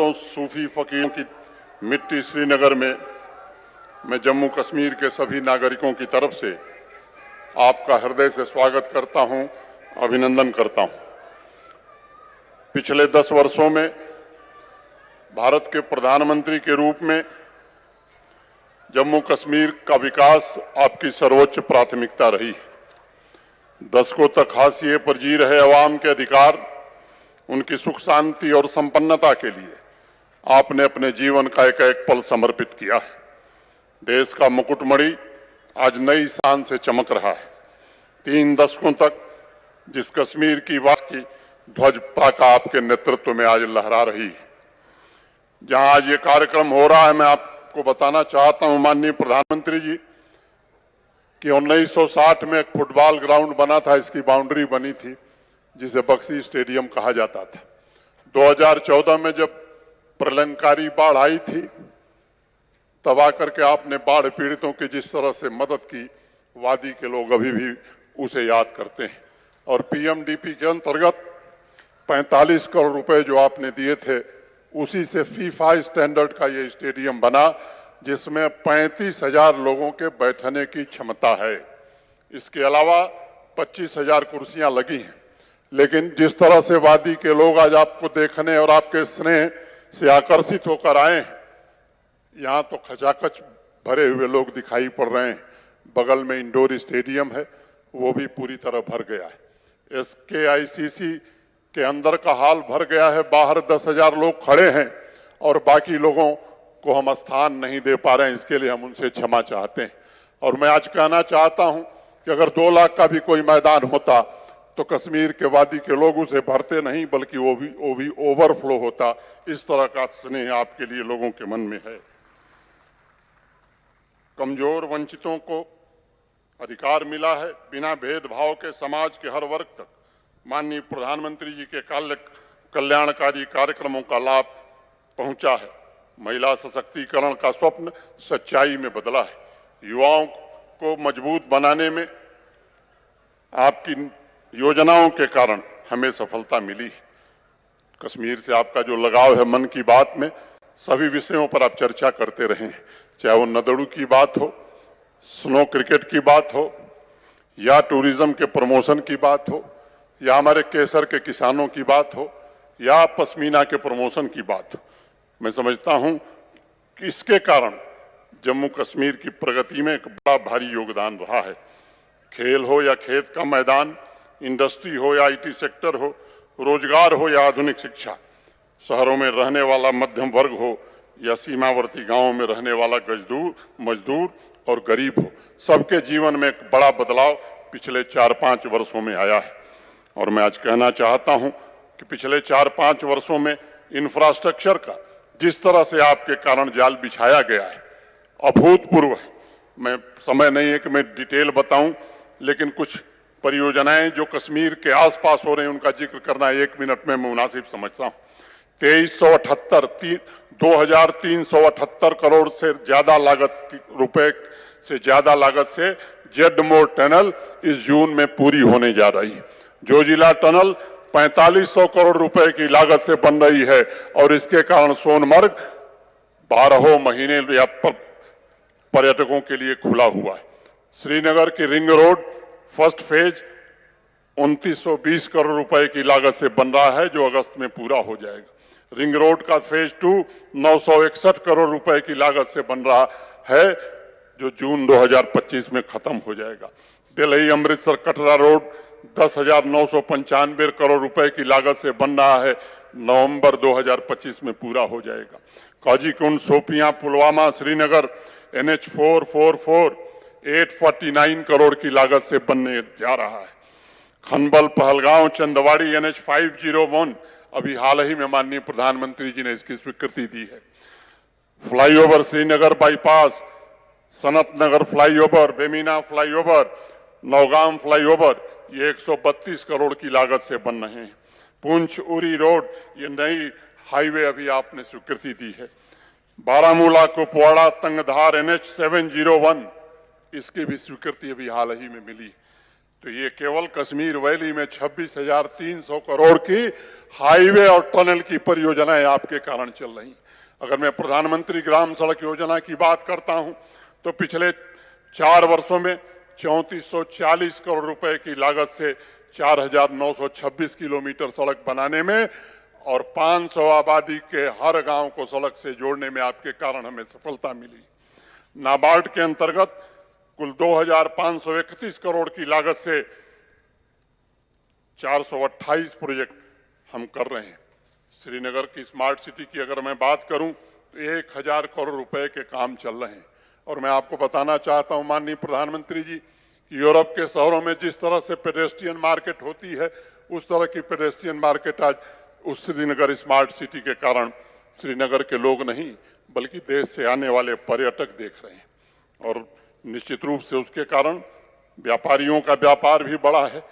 संतों सूफी फकीरों की मिट्टी श्रीनगर में मैं जम्मू कश्मीर के सभी नागरिकों की तरफ से आपका हृदय से स्वागत करता हूं, अभिनंदन करता हूं। पिछले 10 वर्षों में भारत के प्रधानमंत्री के रूप में जम्मू कश्मीर का विकास आपकी सर्वोच्च प्राथमिकता रही है। दशकों तक हाशिए पर जी रहे अवाम के अधिकार, उनकी सुख शांति और संपन्नता के लिए आपने अपने जीवन का एक एक पल समर्पित किया है। देश का मुकुटमणि आज नई शान से चमक रहा है। 3 दशकों तक जिस कश्मीर की वास की ध्वज पताका आपके नेतृत्व में आज लहरा रही है। जहां आज ये कार्यक्रम हो रहा है, मैं आपको बताना चाहता हूं माननीय प्रधानमंत्री जी कि 1960 में एक फुटबॉल ग्राउंड बना था, इसकी बाउंड्री बनी थी जिसे बक्सी स्टेडियम कहा जाता था। 2014 में जब प्रलयंकारी बाढ़ आई थी, तब आकर के आपने बाढ़ पीड़ितों की जिस तरह से मदद की, वादी के लोग अभी भी उसे याद करते हैं। और पीएमडीपी के अंतर्गत 45 करोड़ रुपए जो आपने दिए थे, उसी से फीफा स्टैंडर्ड का ये स्टेडियम बना, जिसमें 35,000 लोगों के बैठने की क्षमता है। इसके अलावा 25,000 कुर्सियां लगी हैं। लेकिन जिस तरह से वादी के लोग आज आपको देखने और आपके स्नेह से आकर्षित होकर आए हैं, यहाँ तो खचाखच भरे हुए लोग दिखाई पड़ रहे हैं। बगल में इंडोर स्टेडियम है, वो भी पूरी तरह भर गया है। SKICC के अंदर का हाल भर गया है, बाहर 10,000 लोग खड़े हैं और बाकी लोगों को हम स्थान नहीं दे पा रहे हैं। इसके लिए हम उनसे क्षमा चाहते हैं। और मैं आज कहना चाहता हूं कि अगर 2 लाख का भी कोई मैदान होता तो कश्मीर के वादी के लोग उसे भरते नहीं, बल्कि वो भी ओवरफ्लो होता। इस तरह का स्नेह आपके लिए लोगों के मन में है। कमजोर वंचितों को अधिकार मिला है, बिना भेदभाव के समाज के हर वर्ग तक माननीय प्रधानमंत्री जी के कल्याणकारी कार्यक्रमों का लाभ पहुंचा है। महिला सशक्तिकरण का स्वप्न सच्चाई में बदला है। युवाओं को मजबूत बनाने में आपकी योजनाओं के कारण हमें सफलता मिली है। कश्मीर से आपका जो लगाव है, मन की बात में सभी विषयों पर आप चर्चा करते रहे हैं, चाहे वो नदड़ू की बात हो, स्नो क्रिकेट की बात हो, या टूरिज्म के प्रमोशन की बात हो, या हमारे केसर के किसानों की बात हो, या पश्मीना के प्रमोशन की बात हो। मैं समझता हूं कि इसके कारण जम्मू कश्मीर की प्रगति में एक बड़ा भारी योगदान रहा है। खेल हो या खेत का मैदान, इंडस्ट्री हो या IT सेक्टर हो, रोजगार हो या आधुनिक शिक्षा, शहरों में रहने वाला मध्यम वर्ग हो या सीमावर्ती गांवों में रहने वाला मजदूर और गरीब हो, सबके जीवन में एक बड़ा बदलाव पिछले 4-5 वर्षों में आया है। और मैं आज कहना चाहता हूं कि पिछले 4-5 वर्षों में इंफ्रास्ट्रक्चर का जिस तरह से आपके कारण जाल बिछाया गया है, अभूतपूर्व है। मैं समय नहीं है कि मैं डिटेल बताऊं, लेकिन कुछ परियोजनाएं जो कश्मीर के आसपास हो रही हैं, उनका जिक्र करना 1 मिनट में मैं मुनासिब समझता हूं। 2,378 करोड़ से ज्यादा लागत से जेडमोर टनल इस जून में पूरी होने जा रही है। जोजिला टनल 4500 करोड़ रुपए की लागत से बन रही है और इसके कारण सोनमर्ग 12 महीने पर्यटकों के लिए खुला हुआ है। श्रीनगर की ring road first phase 2920 crore रुपए की लागत से बन रहा है, जो अगस्त में पूरा हो जाएगा। रिंग रोड का फेज 2 961 करोड़ रुपए की लागत से बन रहा है, जो जून 2025 में खत्म हो जाएगा। दिल्ली अमृतसर कटरा रोड 10,995 करोड़ रुपए की लागत से बन रहा है, नवंबर 2025 में पूरा हो जाएगा। काजीकुंड शोपियां पुलवामा श्रीनगर NH 444 849 करोड़ की लागत से बनने जा रहा है। खनबल पहलगांव चंदवाड़ी NH 501 अभी हाल ही में माननीय प्रधानमंत्री जी ने इसकी स्वीकृति दी है। Flyover Srinagar bypass, Sanat Nagar flyover, Bemina flyover, Nowgam flyover, ये 132 करोड़ की लागत से बन रहे हैं। पुंछ उरी रोड, ये नई हाईवे अभी आपने स्वीकृति दी है। बारामूला कुपवाड़ा तंगधार NH 701, इसकी भी स्वीकृति अभी हाल ही में मिली। तो ये केवल कश्मीर वैली में 26,300 करोड़ की हाईवे और टनल की परियोजनाएं आपके कारण चल रही। अगर मैं प्रधानमंत्री ग्राम सड़क योजना की बात करता हूं तो पिछले 4 वर्षों में 3440 करोड़ रुपए की लागत से 4,926 किलोमीटर सड़क बनाने में और 500 आबादी के हर गांव को सड़क से जोड़ने में आपके कारण हमें सफलता मिली। नाबार्ड के अंतर्गत कुल 2,531 करोड़ की लागत से 428 प्रोजेक्ट हम कर रहे हैं। श्रीनगर की स्मार्ट सिटी की अगर मैं बात करूं तो 1,000 करोड़ रुपए के काम चल रहे हैं। और मैं आपको बताना चाहता हूं माननीय प्रधानमंत्री जी, यूरोप के शहरों में जिस तरह से पेडेस्ट्रियन मार्केट होती है उस तरह की पेडेस्ट्रियन मार्केट आज उस श्रीनगर स्मार्ट सिटी के कारण श्रीनगर के लोग नहीं बल्कि देश से आने वाले पर्यटक देख रहे हैं। और निश्चित रूप से उसके कारण व्यापारियों का व्यापार भी बढ़ा है।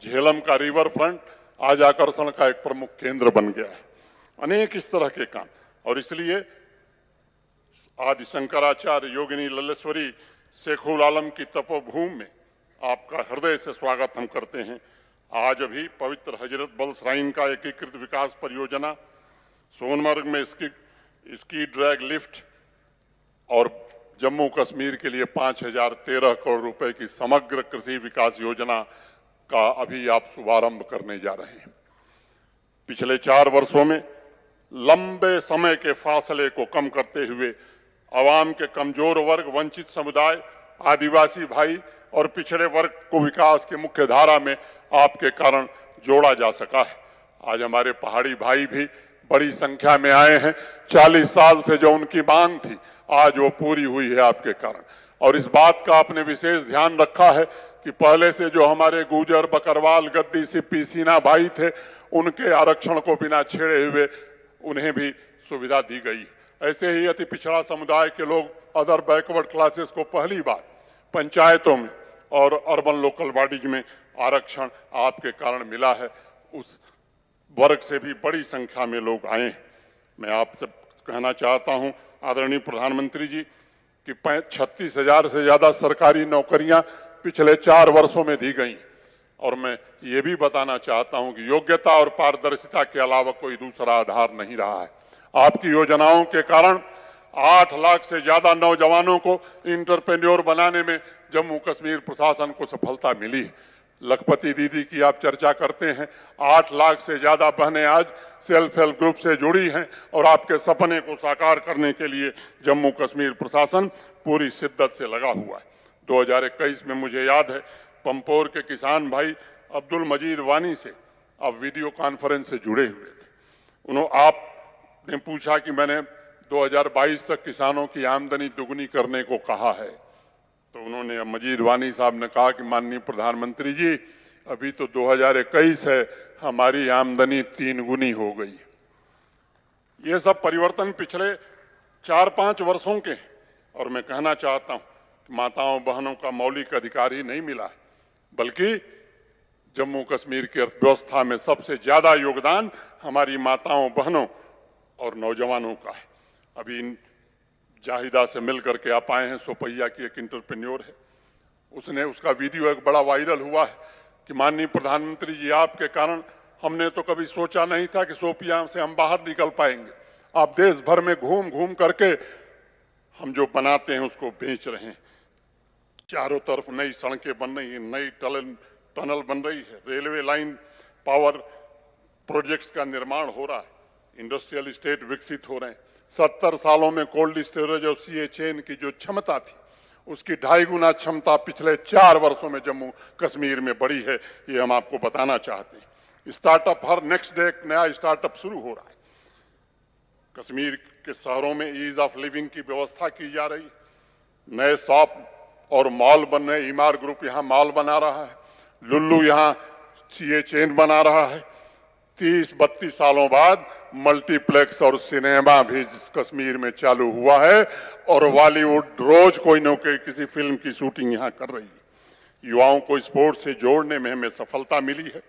झेलम का रिवर फ्रंट आज आकर्षण का एक प्रमुख केंद्र बन गया है। अनेक इस तरह के काम, और इसलिए आदि शंकराचार्य योगिनी लल्लेश्वरी शेखुल आलम की तपोभूमि में आपका हृदय से स्वागत हम करते हैं। आज अभी पवित्र हजरत बल श्राइन का एकीकृत विकास परियोजना, सोनमर्ग में स्की ड्रैग लिफ्ट और जम्मू कश्मीर के लिए 5,013 करोड़ रुपए की समग्र कृषि विकास योजना का अभी आप शुभारंभ करने जा रहे हैं। पिछले 4 वर्षों में लंबे समय के फासले को कम करते हुए आवाम के कमजोर वर्ग, वंचित समुदाय, आदिवासी भाई और पिछड़े वर्ग को विकास की मुख्य धारा में आपके कारण जोड़ा जा सका है। आज हमारे पहाड़ी भाई भी बड़ी संख्या में आए हैं। 40 साल से जो उनकी मांग थी आज वो पूरी हुई है आपके कारण। और इस बात का आपने विशेष ध्यान रखा है कि पहले से जो हमारे गुर्जर, बकरवाल, गद्दी, सिप्पी, सीना भाई थे उनके आरक्षण को बिना छेड़े हुए उन्हें भी सुविधा दी गई। ऐसे ही अति पिछड़ा समुदाय के लोग, अदर बैकवर्ड क्लासेस को पहली बार पंचायतों में और अर्बन लोकल बॉडीज में आरक्षण आपके कारण मिला है। उस वर्ग से भी बड़ी संख्या में लोग आए हैं। मैं आपसे कहना चाहता हूं आदरणीय प्रधानमंत्री जी कि 36,000 से ज्यादा सरकारी नौकरियां पिछले 4 वर्षों में दी गई। और मैं ये भी बताना चाहता हूं कि योग्यता और पारदर्शिता के अलावा कोई दूसरा आधार नहीं रहा है। आपकी योजनाओं के कारण 8 लाख से ज्यादा नौजवानों को इंटरप्रेन्योर बनाने में जम्मू कश्मीर प्रशासन को सफलता मिली है। लखपति दीदी की आप चर्चा करते हैं, 8 लाख से ज्यादा बहनें आज सेल्फ हेल्प ग्रुप से जुड़ी हैं और आपके सपने को साकार करने के लिए जम्मू कश्मीर प्रशासन पूरी शिद्दत से लगा हुआ है। 2021 में मुझे याद है पंपोर के किसान भाई अब्दुल मजीद वानी से आप वीडियो कॉन्फ्रेंस से जुड़े हुए थे। आपने पूछा कि मैंने 2022 तक किसानों की आमदनी दुगनी करने को कहा है, तो उन्होंने, मजीद वानी साहब ने कहा कि माननीय प्रधानमंत्री जी अभी तो 2021 है, हमारी आमदनी 3 गुनी हो गई। ये सब परिवर्तन पिछले 4-5 वर्षों के हैं। और मैं कहना चाहता हूं कि माताओं बहनों का मौलिक अधिकार ही नहीं मिला है बल्कि जम्मू कश्मीर की अर्थव्यवस्था में सबसे ज्यादा योगदान हमारी माताओं बहनों और नौजवानों का है। अभी जाहिदा से मिल करके आप आए हैं, सोपैया की एक इंटरप्रेन्योर है, उसका वीडियो एक बड़ा वायरल हुआ है कि माननीय प्रधानमंत्री जी आपके कारण हमने तो कभी सोचा नहीं था कि सोपिया से हम बाहर निकल पाएंगे। आप देश भर में घूम घूम करके हम जो बनाते हैं उसको बेच रहे हैं। चारों तरफ नई सड़कें बन रही हैं, नई टनल बन रही है, रेलवे लाइन, पावर प्रोजेक्ट्स का निर्माण हो रहा है, इंडस्ट्रियल स्टेट विकसित हो रहे हैं। 70 सालों में कोल्ड स्टोरेज और सीए चेन की जो क्षमता थी उसकी 2.5 गुना क्षमता पिछले 4 वर्षों में जम्मू कश्मीर में बढ़ी है। ये हम आपको बताना चाहते हैं। स्टार्टअप, हर नेक्स्ट डे एक नया स्टार्टअप शुरू हो रहा है। कश्मीर के शहरों में ईज ऑफ लिविंग की व्यवस्था की जा रही है। नए शॉप और मॉल बन रहे। ईमार ग्रुप यहाँ मॉल बना रहा है, लुल्लू यहाँ सीए चेन बना रहा है। 30-32 सालों बाद मल्टीप्लेक्स और सिनेमा भी कश्मीर में चालू हुआ है और बॉलीवुड रोज कोई न कोई किसी फिल्म की शूटिंग यहाँ कर रही है। युवाओं को स्पोर्ट्स से जोड़ने में हमें सफलता मिली है।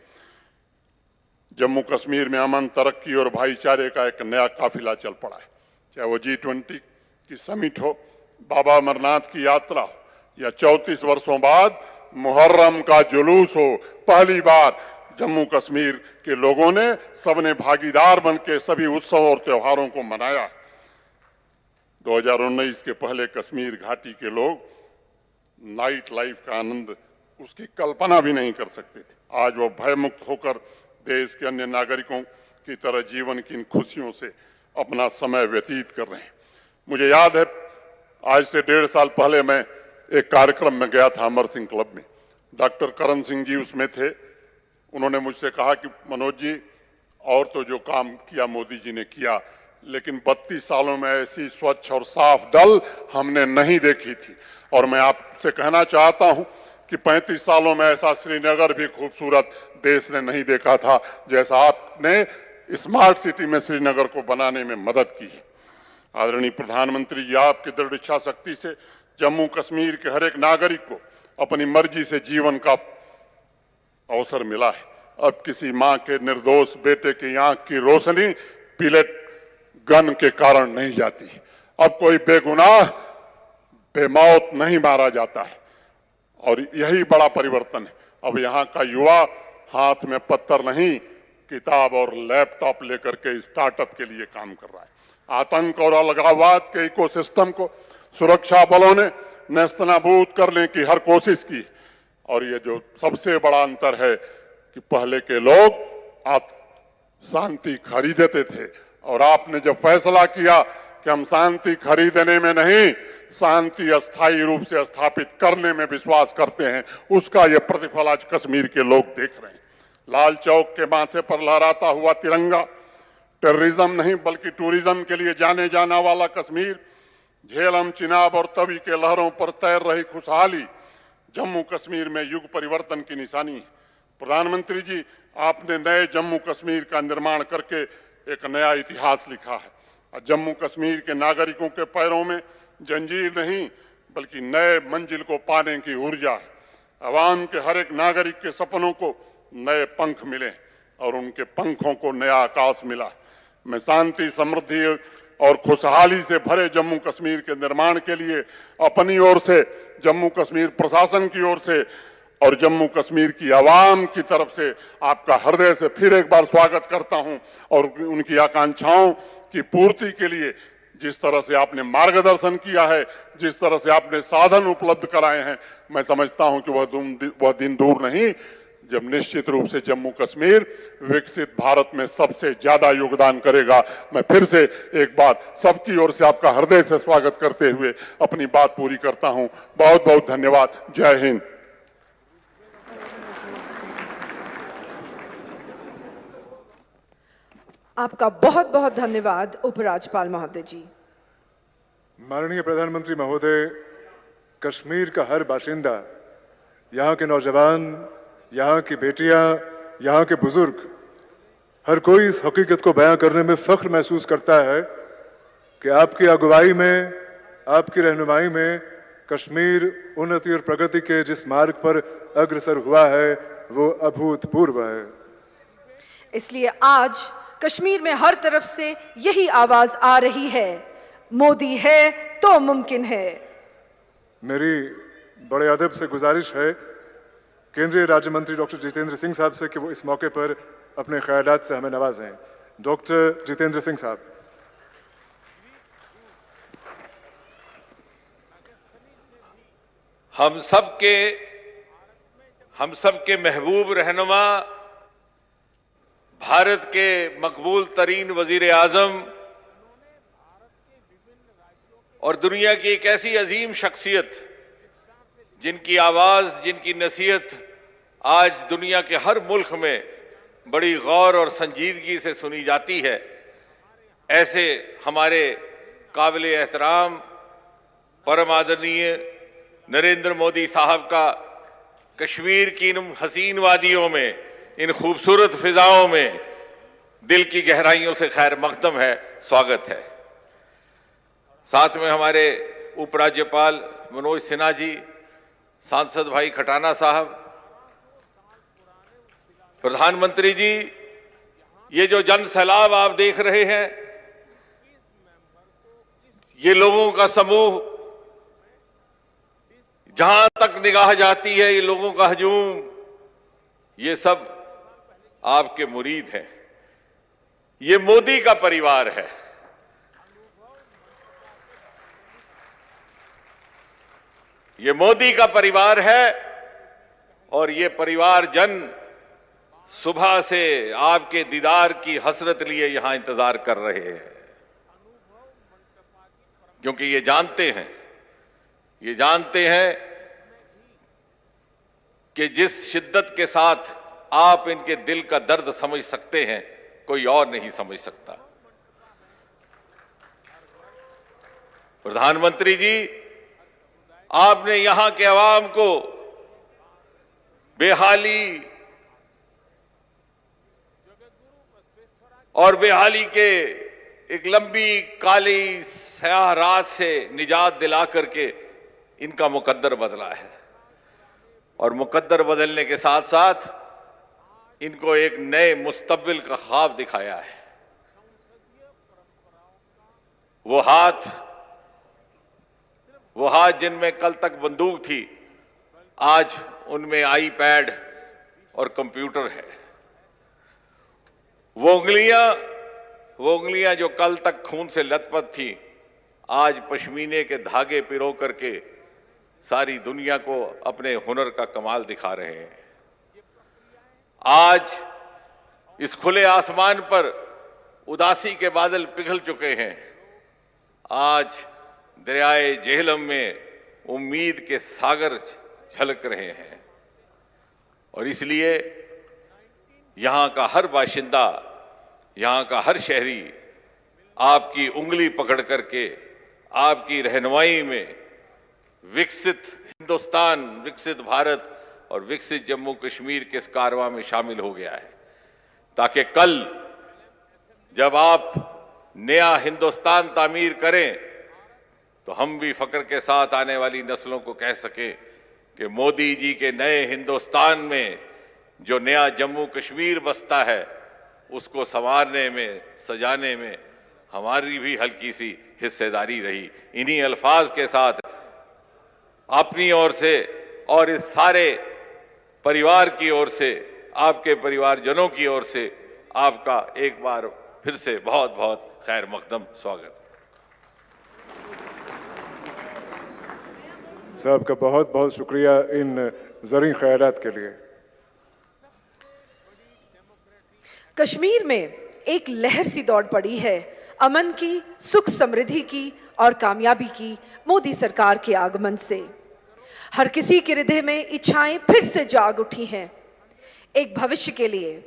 जम्मू कश्मीर में अमन, तरक्की और भाईचारे का एक नया काफिला चल पड़ा है। चाहे वो G20 की समिट हो, बाबा अमरनाथ की यात्रा हो या 34 वर्षों बाद मुहर्रम का जुलूस हो, पहली बार जम्मू कश्मीर के लोगों ने सबने भागीदार बनकर सभी उत्सव और त्योहारों को मनाया। 2019 के पहले कश्मीर घाटी के लोग नाइट लाइफ का आनंद उसकी कल्पना भी नहीं कर सकते थे। आज वो भयमुक्त होकर देश के अन्य नागरिकों की तरह जीवन की इन खुशियों से अपना समय व्यतीत कर रहे हैं। मुझे याद है, आज से 1.5 साल पहले मैं एक कार्यक्रम में गया था अमर सिंह क्लब में। डॉक्टर करण सिंह जी उसमें थे। उन्होंने मुझसे कहा कि मनोज जी, और तो जो काम किया मोदी जी ने किया, लेकिन 32 सालों में ऐसी स्वच्छ और साफ दल हमने नहीं देखी थी। और मैं आपसे कहना चाहता हूं कि 35 सालों में ऐसा श्रीनगर भी खूबसूरत देश ने नहीं देखा था जैसा आपने स्मार्ट सिटी में श्रीनगर को बनाने में मदद की है। आदरणीय प्रधानमंत्री जी, आपकी दृढ़ इच्छा शक्ति से जम्मू कश्मीर के हर एक नागरिक को अपनी मर्जी से जीवन का अवसर मिला है। अब किसी मां के निर्दोष बेटे की आंख की रोशनी पिलेट गन के कारण नहीं जाती। अब कोई बेगुनाह बेमौत नहीं मारा जाता है, और यही बड़ा परिवर्तन है। अब यहाँ का युवा हाथ में पत्थर नहीं, किताब और लैपटॉप लेकर के स्टार्टअप के लिए काम कर रहा है। आतंक और अलगाववाद के इकोसिस्टम को सुरक्षा बलों ने नेस्तनाबूद करने की हर कोशिश की। और ये जो सबसे बड़ा अंतर है कि पहले के लोग शांति खरीदते थे, और आपने जब फैसला किया कि हम शांति खरीदने में नहीं, शांति अस्थायी रूप से स्थापित करने में विश्वास करते हैं, उसका यह प्रतिफल आज कश्मीर के लोग देख रहे हैं। लाल चौक के माथे पर लहराता हुआ तिरंगा, टेररिज्म नहीं बल्कि टूरिज्म के लिए जाने जाना वाला कश्मीर, झेलम, चिनाब और तवी के लहरों पर तैर रही खुशहाली जम्मू कश्मीर में युग परिवर्तन की निशानी है। प्रधानमंत्री जी, आपने नए जम्मू कश्मीर का निर्माण करके एक नया इतिहास लिखा है। जम्मू कश्मीर के नागरिकों के पैरों में जंजीर नहीं बल्कि नए मंजिल को पाने की ऊर्जा है। अवाम के हर एक नागरिक के सपनों को नए पंख मिले और उनके पंखों को नया आकाश मिला। मैं शांति, समृद्धि और खुशहाली से भरे जम्मू कश्मीर के निर्माण के लिए अपनी ओर से, जम्मू कश्मीर प्रशासन की ओर से और जम्मू कश्मीर की आवाम की तरफ से आपका हृदय से फिर एक बार स्वागत करता हूं। और उनकी आकांक्षाओं की पूर्ति के लिए जिस तरह से आपने मार्गदर्शन किया है, जिस तरह से आपने साधन उपलब्ध कराए हैं, मैं समझता हूं कि वह दिन दूर नहीं जब निश्चित रूप से जम्मू कश्मीर विकसित भारत में सबसे ज्यादा योगदान करेगा। मैं फिर से एक बार सबकी ओर से आपका हृदय से स्वागत करते हुए अपनी बात पूरी करता हूं। बहुत बहुत धन्यवाद। जय हिंद। आपका बहुत बहुत धन्यवाद उपराज्यपाल महोदय जी। माननीय प्रधानमंत्री महोदय, कश्मीर का हर बाशिंदा, यहाँ के नौजवान, यहाँ की बेटियाँ, यहाँ के बुजुर्ग, हर कोई इस हकीकत को बयां करने में फख्र महसूस करता है कि आपकी अगुवाई में, आपकी रहनुमाई में कश्मीर उन्नति और प्रगति के जिस मार्ग पर अग्रसर हुआ है वो अभूतपूर्व है। इसलिए आज कश्मीर में हर तरफ से यही आवाज आ रही है, मोदी है तो मुमकिन है। मेरी बड़े अदब से गुजारिश है केंद्रीय राज्य मंत्री डॉक्टर जितेंद्र सिंह साहब से कि वो इस मौके पर अपने ख्यालात से हमें नवाजें। डॉक्टर जितेंद्र सिंह साहब। हम सब के महबूब रहनुमा, भारत के मकबूल तरीन वजीर आजम और दुनिया की एक ऐसी अजीम शख्सियत जिनकी आवाज, जिनकी नसीहत आज दुनिया के हर मुल्क में बड़ी गौर और संजीदगी से सुनी जाती है, ऐसे हमारे काबिल एहतराम परम आदरणीय नरेंद्र मोदी साहब का कश्मीर की इन हसीन वादियों में, इन खूबसूरत फिजाओं में दिल की गहराइयों से खैर मकदम है, स्वागत है। साथ में हमारे उपराज्यपाल मनोज सिन्हा जी, सांसद भाई खटाना साहब, प्रधानमंत्री जी, ये जो जन सैलाब आप देख रहे हैं, ये लोगों का समूह जहां तक निगाह जाती है ये लोगों का हजूम, ये सब आपके मुरीद हैं। ये मोदी का परिवार है। ये मोदी का परिवार है और ये परिवार जन सुबह से आपके दीदार की हसरत लिए यहां इंतजार कर रहे हैं, क्योंकि ये जानते हैं कि जिस शिद्दत के साथ आप इनके दिल का दर्द समझ सकते हैं, कोई और नहीं समझ सकता। प्रधानमंत्री जी, आपने यहां के अवाम को बेहाली और बेहाली के एक लंबी काली स्याह रात से निजात दिला करके इनका मुकद्दर बदला है, और मुकद्दर बदलने के साथ साथ इनको एक नए मुस्तकबिल का ख्वाब दिखाया है। वो हाथ जिनमें कल तक बंदूक थी, आज उनमें आईपैड और कंप्यूटर है। वो उंगलियां जो कल तक खून से लथपथ थी, आज पश्मीने के धागे पिरो करके सारी दुनिया को अपने हुनर का कमाल दिखा रहे हैं। आज इस खुले आसमान पर उदासी के बादल पिघल चुके हैं। आज दरियाए जेहलम में उम्मीद के सागर झलक रहे हैं, और इसलिए यहां का हर बाशिंदा, यहां का हर शहरी आपकी उंगली पकड़ करके आपकी रहनुमाई में विकसित हिंदुस्तान, विकसित भारत और विकसित जम्मू कश्मीर के इस कारवां में शामिल हो गया है, ताकि कल जब आप नया हिंदुस्तान तामीर करें तो हम भी फक्र के साथ आने वाली नस्लों को कह सकें कि मोदी जी के नए हिंदुस्तान में जो नया जम्मू कश्मीर बसता है, उसको संवारने में, सजाने में हमारी भी हल्की सी हिस्सेदारी रही। इन्हीं अल्फाज के साथ अपनी ओर से और इस सारे परिवार की ओर से, आपके परिवारजनों की ओर से आपका एक बार फिर से बहुत बहुत खैर मकदम स्वागत। साहब का बहुत बहुत शुक्रिया इन ज़रूरी ख्यालात के लिए। कश्मीर में एक लहर सी दौड़ पड़ी है अमन की, सुख समृद्धि की और कामयाबी की मोदी सरकार के आगमन से। हर किसी के हृदय में इच्छाएं फिर से जाग उठी हैं, एक भविष्य के लिए,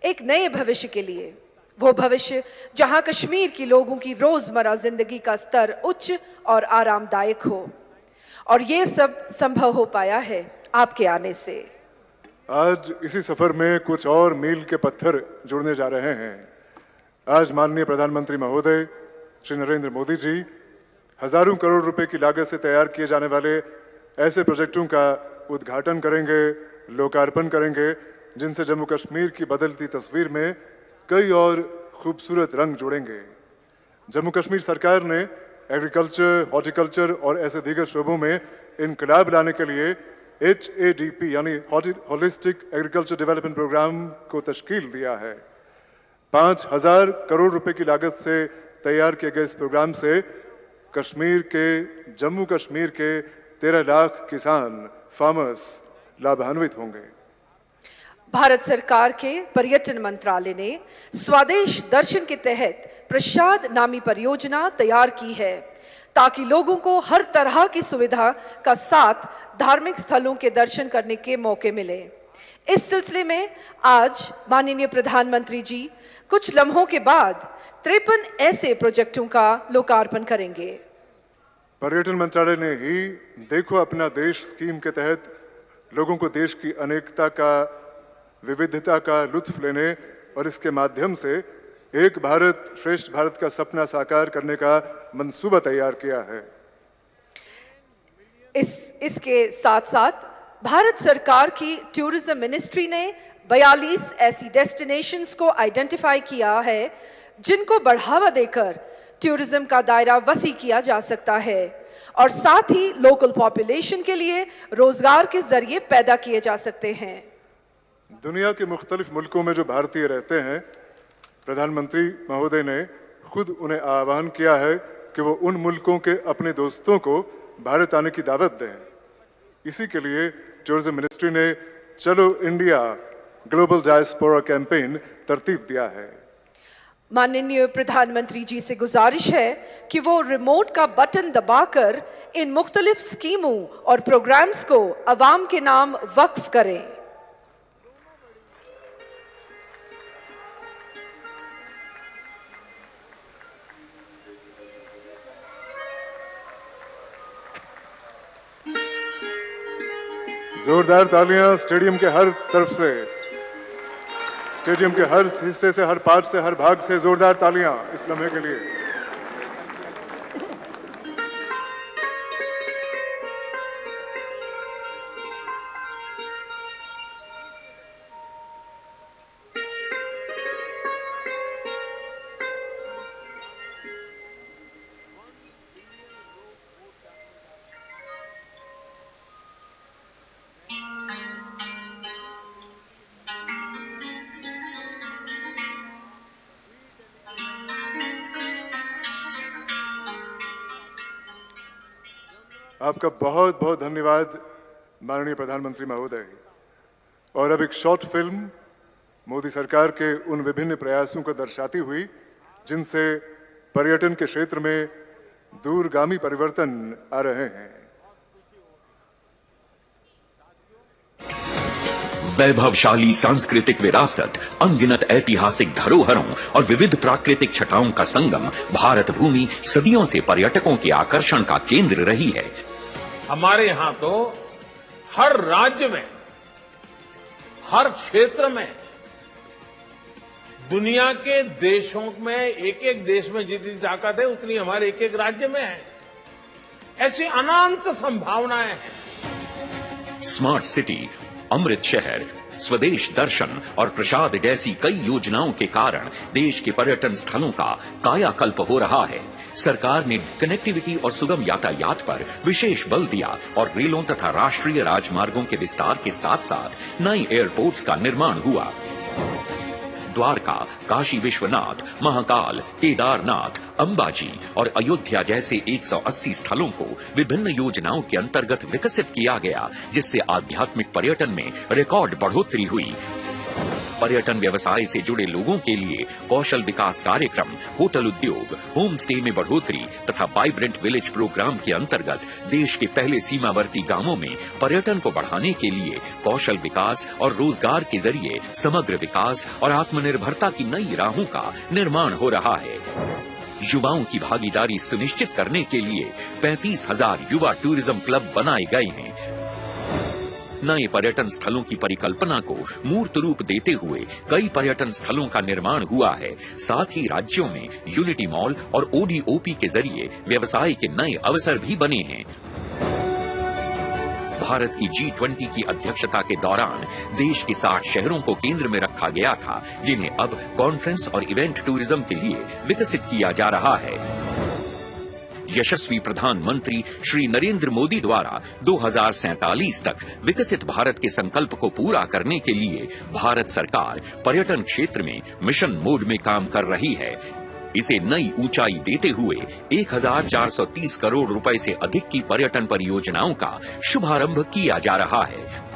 एक नए भविष्य के लिए। वो भविष्य जहां कश्मीर के लोगों की रोजमर्रा जिंदगी का स्तर उच्च और आरामदायक हो, और ये सब संभव हो पाया है आपके आने से। आज इसी सफर में कुछ और मील के पत्थर जुड़ने जा रहे हैं। आज माननीय प्रधानमंत्री महोदय श्री नरेंद्र मोदी जी हजारों करोड़ रुपए की लागत से तैयार किए जाने वाले ऐसे प्रोजेक्टों का उद्घाटन करेंगे, लोकार्पण करेंगे, जिनसे जम्मू कश्मीर की बदलती तस्वीर में कई और खूबसूरत रंग जुड़ेंगे। जम्मू कश्मीर सरकार ने एग्रीकल्चर, हॉर्टिकल्चर और ऐसे दीगर शोबों में इनकलाब लाने के लिए HADP यानी होलिस्टिक एग्रीकल्चर डेवलपमेंट प्रोग्राम को तश्कील दिया है। 5000 करोड़ रुपए की लागत से तैयार किए गए इस प्रोग्राम से जम्मू कश्मीर के 13 लाख किसान, फार्मर्स लाभान्वित होंगे। भारत सरकार के पर्यटन मंत्रालय ने स्वदेश दर्शन के तहत प्रसाद नामी परियोजना तैयार की है, ताकि लोगों को हर तरह की सुविधा का साथ धार्मिक स्थलों के दर्शन करने के मौके मिले। इस सिलसिले में आज माननीय प्रधानमंत्री जी कुछ लम्हों के बाद 53 ऐसे प्रोजेक्टों का लोकार्पण करेंगे। पर्यटन मंत्रालय ने ही देखो अपना देश स्कीम के तहत लोगों को देश की अनेकता का, विविधता का लुत्फ लेने और इसके माध्यम से एक भारत श्रेष्ठ भारत का सपना साकार करने का मंसूबा तैयार किया है। इसके साथ साथ भारत सरकार की टूरिज्म मिनिस्ट्री ने 42 ऐसी डेस्टिनेशंस को आइडेंटिफाई किया है, जिनको बढ़ावा देकर टूरिज्म का दायरा वसी किया जा सकता है और साथ ही लोकल पॉपुलेशन के लिए रोजगार के जरिए पैदा किए जा सकते हैं। दुनिया के मुख्तलिफ मुल्कों में जो भारतीय रहते हैं, प्रधानमंत्री महोदय ने खुद उन्हें आह्वान किया है कि वो उन मुल्कों के अपने दोस्तों को भारत आने की दावत दें। इसी के लिए टूरिज्म मिनिस्ट्री ने चलो इंडिया ग्लोबल डायस्पोरा कैंपेन तरतीब दिया है। माननीय प्रधानमंत्री जी से गुजारिश है कि वो रिमोट का बटन दबाकर इन मुख्तलिफ स्कीमों और प्रोग्राम्स को अवाम के नाम वक्फ करें। जोरदार तालियां स्टेडियम के हर तरफ से, स्टेडियम के हर हिस्से से, हर पार्ट से, हर भाग से जोरदार तालियां इस लम्हे के लिए। आपका बहुत बहुत धन्यवाद माननीय प्रधानमंत्री महोदय। और अब एक शॉर्ट फिल्म मोदी सरकार के उन विभिन्न प्रयासों को दर्शाती हुई जिनसे पर्यटन के क्षेत्र में दूरगामी परिवर्तन आ रहे हैं। वैभवशाली सांस्कृतिक विरासत, अनगिनत ऐतिहासिक धरोहरों और विविध प्राकृतिक छटाओं का संगम भारत भूमि सदियों से पर्यटकों के आकर्षण का केंद्र रही है। हमारे यहां तो हर राज्य में, हर क्षेत्र में, दुनिया के देशों में, एक एक देश में जितनी ताकत है उतनी हमारे एक एक राज्य में है। ऐसी अनंत संभावनाएं हैं। स्मार्ट सिटी, अमृत शहर, स्वदेश दर्शन और प्रसाद जैसी कई योजनाओं के कारण देश के पर्यटन स्थलों का कायाकल्प हो रहा है। सरकार ने कनेक्टिविटी और सुगम यातायात पर विशेष बल दिया और रेलों तथा राष्ट्रीय राजमार्गों के विस्तार के साथ साथ नए एयरपोर्ट्स का निर्माण हुआ। द्वारका, काशी विश्वनाथ, महाकाल, केदारनाथ, अंबाजी और अयोध्या जैसे 180 स्थलों को विभिन्न योजनाओं के अंतर्गत विकसित किया गया, जिससे आध्यात्मिक पर्यटन में रिकॉर्ड बढ़ोतरी हुई। पर्यटन व्यवसाय से जुड़े लोगों के लिए कौशल विकास कार्यक्रम, होटल उद्योग, होम स्टे में बढ़ोतरी तथा वाइब्रेंट विलेज प्रोग्राम के अंतर्गत देश के पहले सीमावर्ती गांवों में पर्यटन को बढ़ाने के लिए कौशल विकास और रोजगार के जरिए समग्र विकास और आत्मनिर्भरता की नई राहों का निर्माण हो रहा है। युवाओं की भागीदारी सुनिश्चित करने के लिए 35,000 युवा टूरिज्म क्लब बनाए गए हैं। नए पर्यटन स्थलों की परिकल्पना को मूर्त रूप देते हुए कई पर्यटन स्थलों का निर्माण हुआ है। साथ ही राज्यों में यूनिटी मॉल और ओडीओपी के जरिए व्यवसाय के नए अवसर भी बने हैं। भारत की G20 की अध्यक्षता के दौरान देश के 60 शहरों को केंद्र में रखा गया था, जिन्हें अब कॉन्फ्रेंस और इवेंट टूरिज्म के लिए विकसित किया जा रहा है। यशस्वी प्रधानमंत्री श्री नरेंद्र मोदी द्वारा 2047 तक विकसित भारत के संकल्प को पूरा करने के लिए भारत सरकार पर्यटन क्षेत्र में मिशन मोड में काम कर रही है। इसे नई ऊंचाई देते हुए 1430 करोड़ रुपए से अधिक की पर्यटन परियोजनाओं का शुभारंभ किया जा रहा है।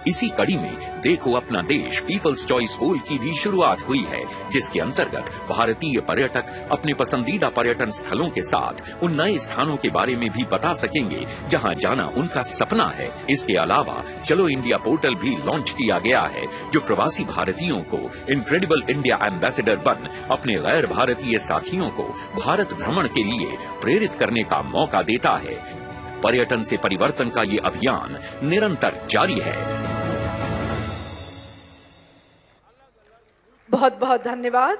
इसी कड़ी में देखो अपना देश पीपल्स चॉइस पोल की भी शुरुआत हुई है, जिसके अंतर्गत भारतीय पर्यटक अपने पसंदीदा पर्यटन स्थलों के साथ उन नए स्थानों के बारे में भी बता सकेंगे जहां जाना उनका सपना है। इसके अलावा चलो इंडिया पोर्टल भी लॉन्च किया गया है, जो प्रवासी भारतीयों को इनक्रेडिबल इंडिया एम्बेसडर बन अपने गैर भारतीय साथियों को भारत भ्रमण के लिए प्रेरित करने का मौका देता है। पर्यटन से परिवर्तन का ये अभियान निरंतर जारी है। बहुत बहुत धन्यवाद।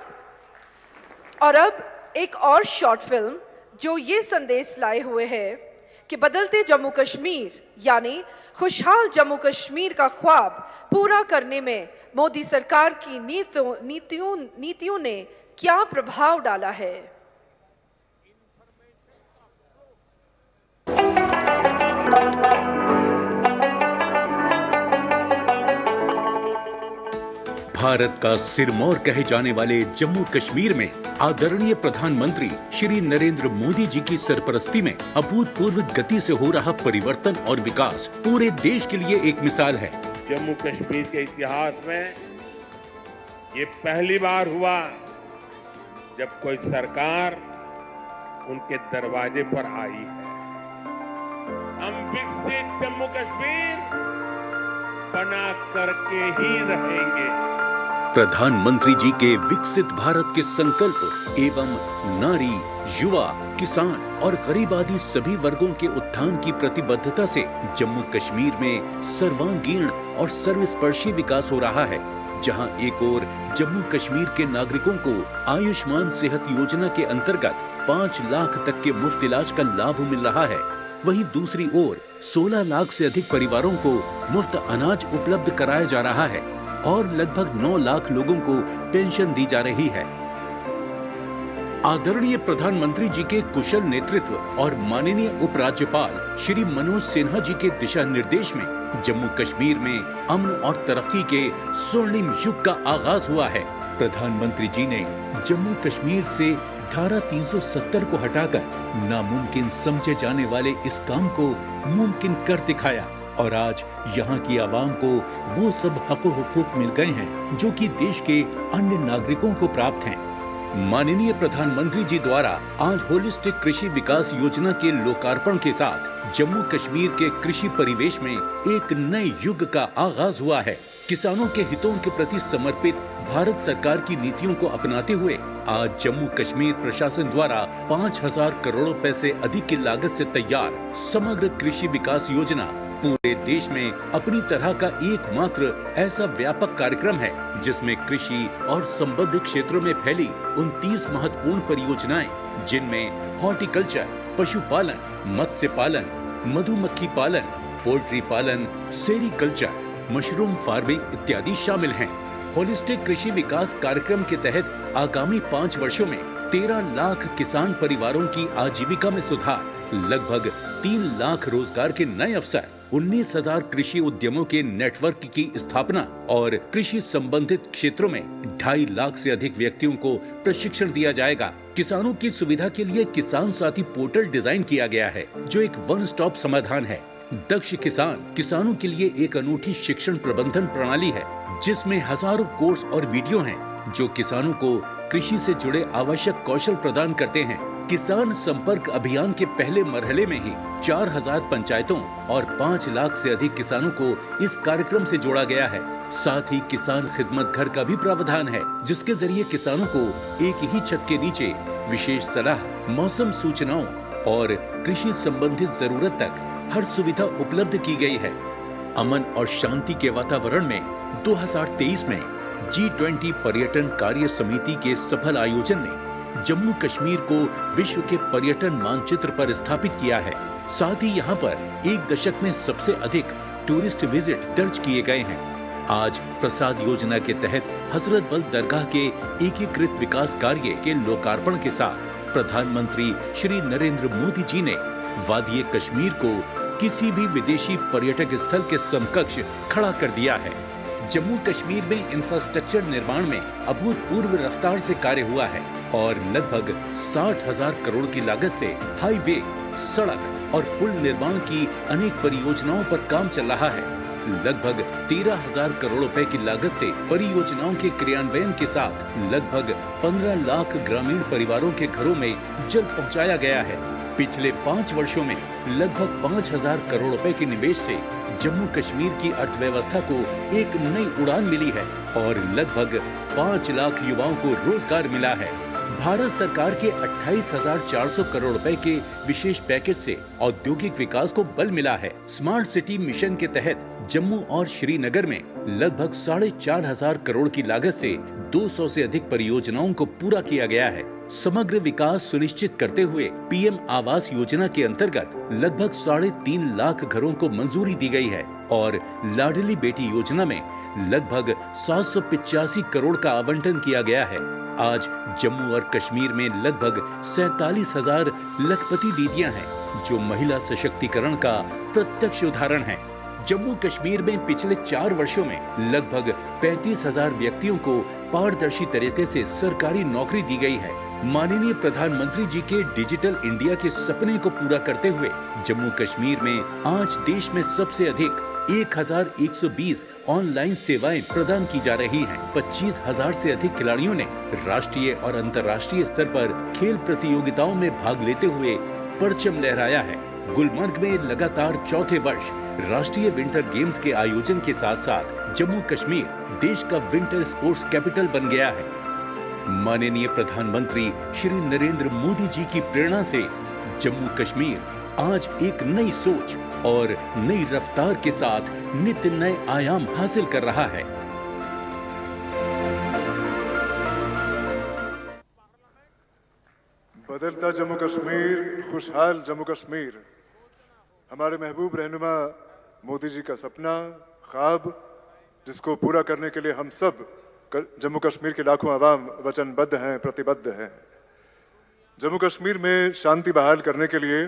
और अब एक और शॉर्ट फिल्म जो ये संदेश लाए हुए है कि बदलते जम्मू कश्मीर यानी खुशहाल जम्मू कश्मीर का ख्वाब पूरा करने में मोदी सरकार की नीतियों ने क्या प्रभाव डाला है। भारत का सिरमौर कहे जाने वाले जम्मू कश्मीर में आदरणीय प्रधानमंत्री श्री नरेंद्र मोदी जी की सरपरस्ती में अभूतपूर्व गति से हो रहा परिवर्तन और विकास पूरे देश के लिए एक मिसाल है। जम्मू कश्मीर के इतिहास में ये पहली बार हुआ जब कोई सरकार उनके दरवाजे पर आई है। हम विकसित जम्मू कश्मीर बना करके ही रहेंगे। प्रधानमंत्री जी के विकसित भारत के संकल्प एवं नारी, युवा, किसान और गरीब आदि सभी वर्गों के उत्थान की प्रतिबद्धता से जम्मू कश्मीर में सर्वांगीण और सर्वस्पर्शी विकास हो रहा है। जहां एक ओर जम्मू कश्मीर के नागरिकों को आयुष्मान सेहत योजना के अंतर्गत 5 लाख तक के मुफ्त इलाज का लाभ मिल रहा है, वहीं दूसरी ओर 16 लाख से अधिक परिवारों को मुफ्त अनाज उपलब्ध कराया जा रहा है और लगभग 9 लाख लोगों को पेंशन दी जा रही है। आदरणीय प्रधानमंत्री जी के कुशल नेतृत्व और माननीय उपराज्यपाल श्री मनोज सिन्हा जी के दिशा निर्देश में जम्मू कश्मीर में अमन और तरक्की के स्वर्णिम युग का आगाज हुआ है। प्रधानमंत्री जी ने जम्मू कश्मीर से धारा 370 को हटाकर नामुमकिन समझे जाने वाले इस काम को मुमकिन कर दिखाया और आज यहाँ की आवाम को वो सब हक हुकूक मिल गए हैं जो कि देश के अन्य नागरिकों को प्राप्त हैं। माननीय प्रधानमंत्री जी द्वारा आज होलिस्टिक कृषि विकास योजना के लोकार्पण के साथ जम्मू कश्मीर के कृषि परिवेश में एक नए युग का आगाज हुआ है। किसानों के हितों के प्रति समर्पित भारत सरकार की नीतियों को अपनाते हुए आज जम्मू कश्मीर प्रशासन द्वारा 5,000 करोड़ रुपए से अधिक की लागत से तैयार समग्र कृषि विकास योजना पूरे देश में अपनी तरह का एकमात्र ऐसा व्यापक कार्यक्रम है जिसमें कृषि और संबद्ध क्षेत्रों में फैली 29 महत्वपूर्ण परियोजनाएं जिनमें हॉर्टिकल्चर, पशुपालन, मत्स्य पालन, मधुमक्खी पालन, पोल्ट्री पालन, सेरीकल्चर, मशरूम फार्मिंग इत्यादि शामिल हैं। होलिस्टिक कृषि विकास कार्यक्रम के तहत आगामी 5 वर्षों में 13 लाख किसान परिवारों की आजीविका में सुधार, लगभग 3 लाख रोजगार के नए अवसर, 19,000 कृषि उद्यमों के नेटवर्क की स्थापना और कृषि संबंधित क्षेत्रों में 2.5 लाख से अधिक व्यक्तियों को प्रशिक्षण दिया जाएगा। किसानों की सुविधा के लिए किसान साथी पोर्टल डिजाइन किया गया है जो एक वन स्टॉप समाधान है। दक्ष किसान किसानों के लिए एक अनूठी शिक्षण प्रबंधन प्रणाली है जिसमें हजारों कोर्स और वीडियो हैं जो किसानों को कृषि से जुड़े आवश्यक कौशल प्रदान करते हैं। किसान संपर्क अभियान के पहले मरहले में ही 4,000 पंचायतों और 5 लाख से अधिक किसानों को इस कार्यक्रम से जोड़ा गया है। साथ ही किसान खिदमत घर का भी प्रावधान है जिसके जरिए किसानों को एक ही छत के नीचे विशेष सलाह, मौसम सूचनाओं और कृषि संबंधित जरूरत तक हर सुविधा उपलब्ध की गई है। अमन और शांति के वातावरण में 2023 में G20 पर्यटन कार्य समिति के सफल आयोजन ने जम्मू कश्मीर को विश्व के पर्यटन मानचित्र पर स्थापित किया है। साथ ही यहाँ पर 1 दशक में सबसे अधिक टूरिस्ट विजिट दर्ज किए गए हैं। आज प्रसाद योजना के तहत हजरत बल दरगाह के एकीकृत विकास कार्य के लोकार्पण के साथ प्रधानमंत्री श्री नरेंद्र मोदी जी ने वादी कश्मीर को किसी भी विदेशी पर्यटक स्थल के समकक्ष खड़ा कर दिया है। जम्मू कश्मीर में इंफ्रास्ट्रक्चर निर्माण में अभूतपूर्व रफ्तार से कार्य हुआ है और लगभग 60,000 करोड़ की लागत से हाईवे, सड़क और पुल निर्माण की अनेक परियोजनाओं पर काम चल रहा है। लगभग 13,000 करोड़ रुपए की लागत से परियोजनाओं के क्रियान्वयन के साथ लगभग 15 लाख ग्रामीण परिवारों के घरों में जल पहुंचाया गया है। पिछले 5 वर्षों में लगभग 5,000 करोड़ रुपए के निवेश से जम्मू कश्मीर की अर्थव्यवस्था को एक नई उड़ान मिली है और लगभग 5 लाख युवाओं को रोजगार मिला है। भारत सरकार के 28,400 करोड़ रुपए के विशेष पैकेज से औद्योगिक विकास को बल मिला है। स्मार्ट सिटी मिशन के तहत जम्मू और श्रीनगर में लगभग 4,500 करोड़ की लागत से 200 से अधिक परियोजनाओं को पूरा किया गया है। समग्र विकास सुनिश्चित करते हुए पीएम आवास योजना के अंतर्गत लगभग 3.5 लाख घरों को मंजूरी दी गई है और लाडली बेटी योजना में लगभग 785 करोड़ का आवंटन किया गया है। आज जम्मू और कश्मीर में लगभग 47,000 लखपति दीदियां हैं जो महिला सशक्तिकरण का प्रत्यक्ष उदाहरण है। जम्मू कश्मीर में पिछले 4 वर्षों में लगभग 35,000 व्यक्तियों को पारदर्शी तरीके से सरकारी नौकरी दी गई है। माननीय प्रधानमंत्री जी के डिजिटल इंडिया के सपने को पूरा करते हुए जम्मू कश्मीर में आज देश में सबसे अधिक 1,120 ऑनलाइन सेवाएं प्रदान की जा रही हैं। 25,000 से अधिक खिलाड़ियों ने राष्ट्रीय और अंतर्राष्ट्रीय स्तर पर खेल प्रतियोगिताओं में भाग लेते हुए परचम लहराया है। गुलमर्ग में लगातार चौथे वर्ष राष्ट्रीय विंटर गेम्स के आयोजन के साथ साथ जम्मू कश्मीर देश का विंटर स्पोर्ट्स कैपिटल बन गया है। माननीय प्रधानमंत्री श्री नरेंद्र मोदी जी की प्रेरणा से जम्मू कश्मीर आज एक नई सोच और नई रफ्तार के साथ नित्य नए आयाम हासिल कर रहा है। बदलता जम्मू कश्मीर, खुशहाल जम्मू कश्मीर, हमारे महबूब रहनुमा मोदी जी का सपना, ख्वाब, जिसको पूरा करने के लिए हम सब जम्मू कश्मीर के लाखों आवाम वचनबद्ध हैं, प्रतिबद्ध हैं। जम्मू कश्मीर में शांति बहाल करने के लिए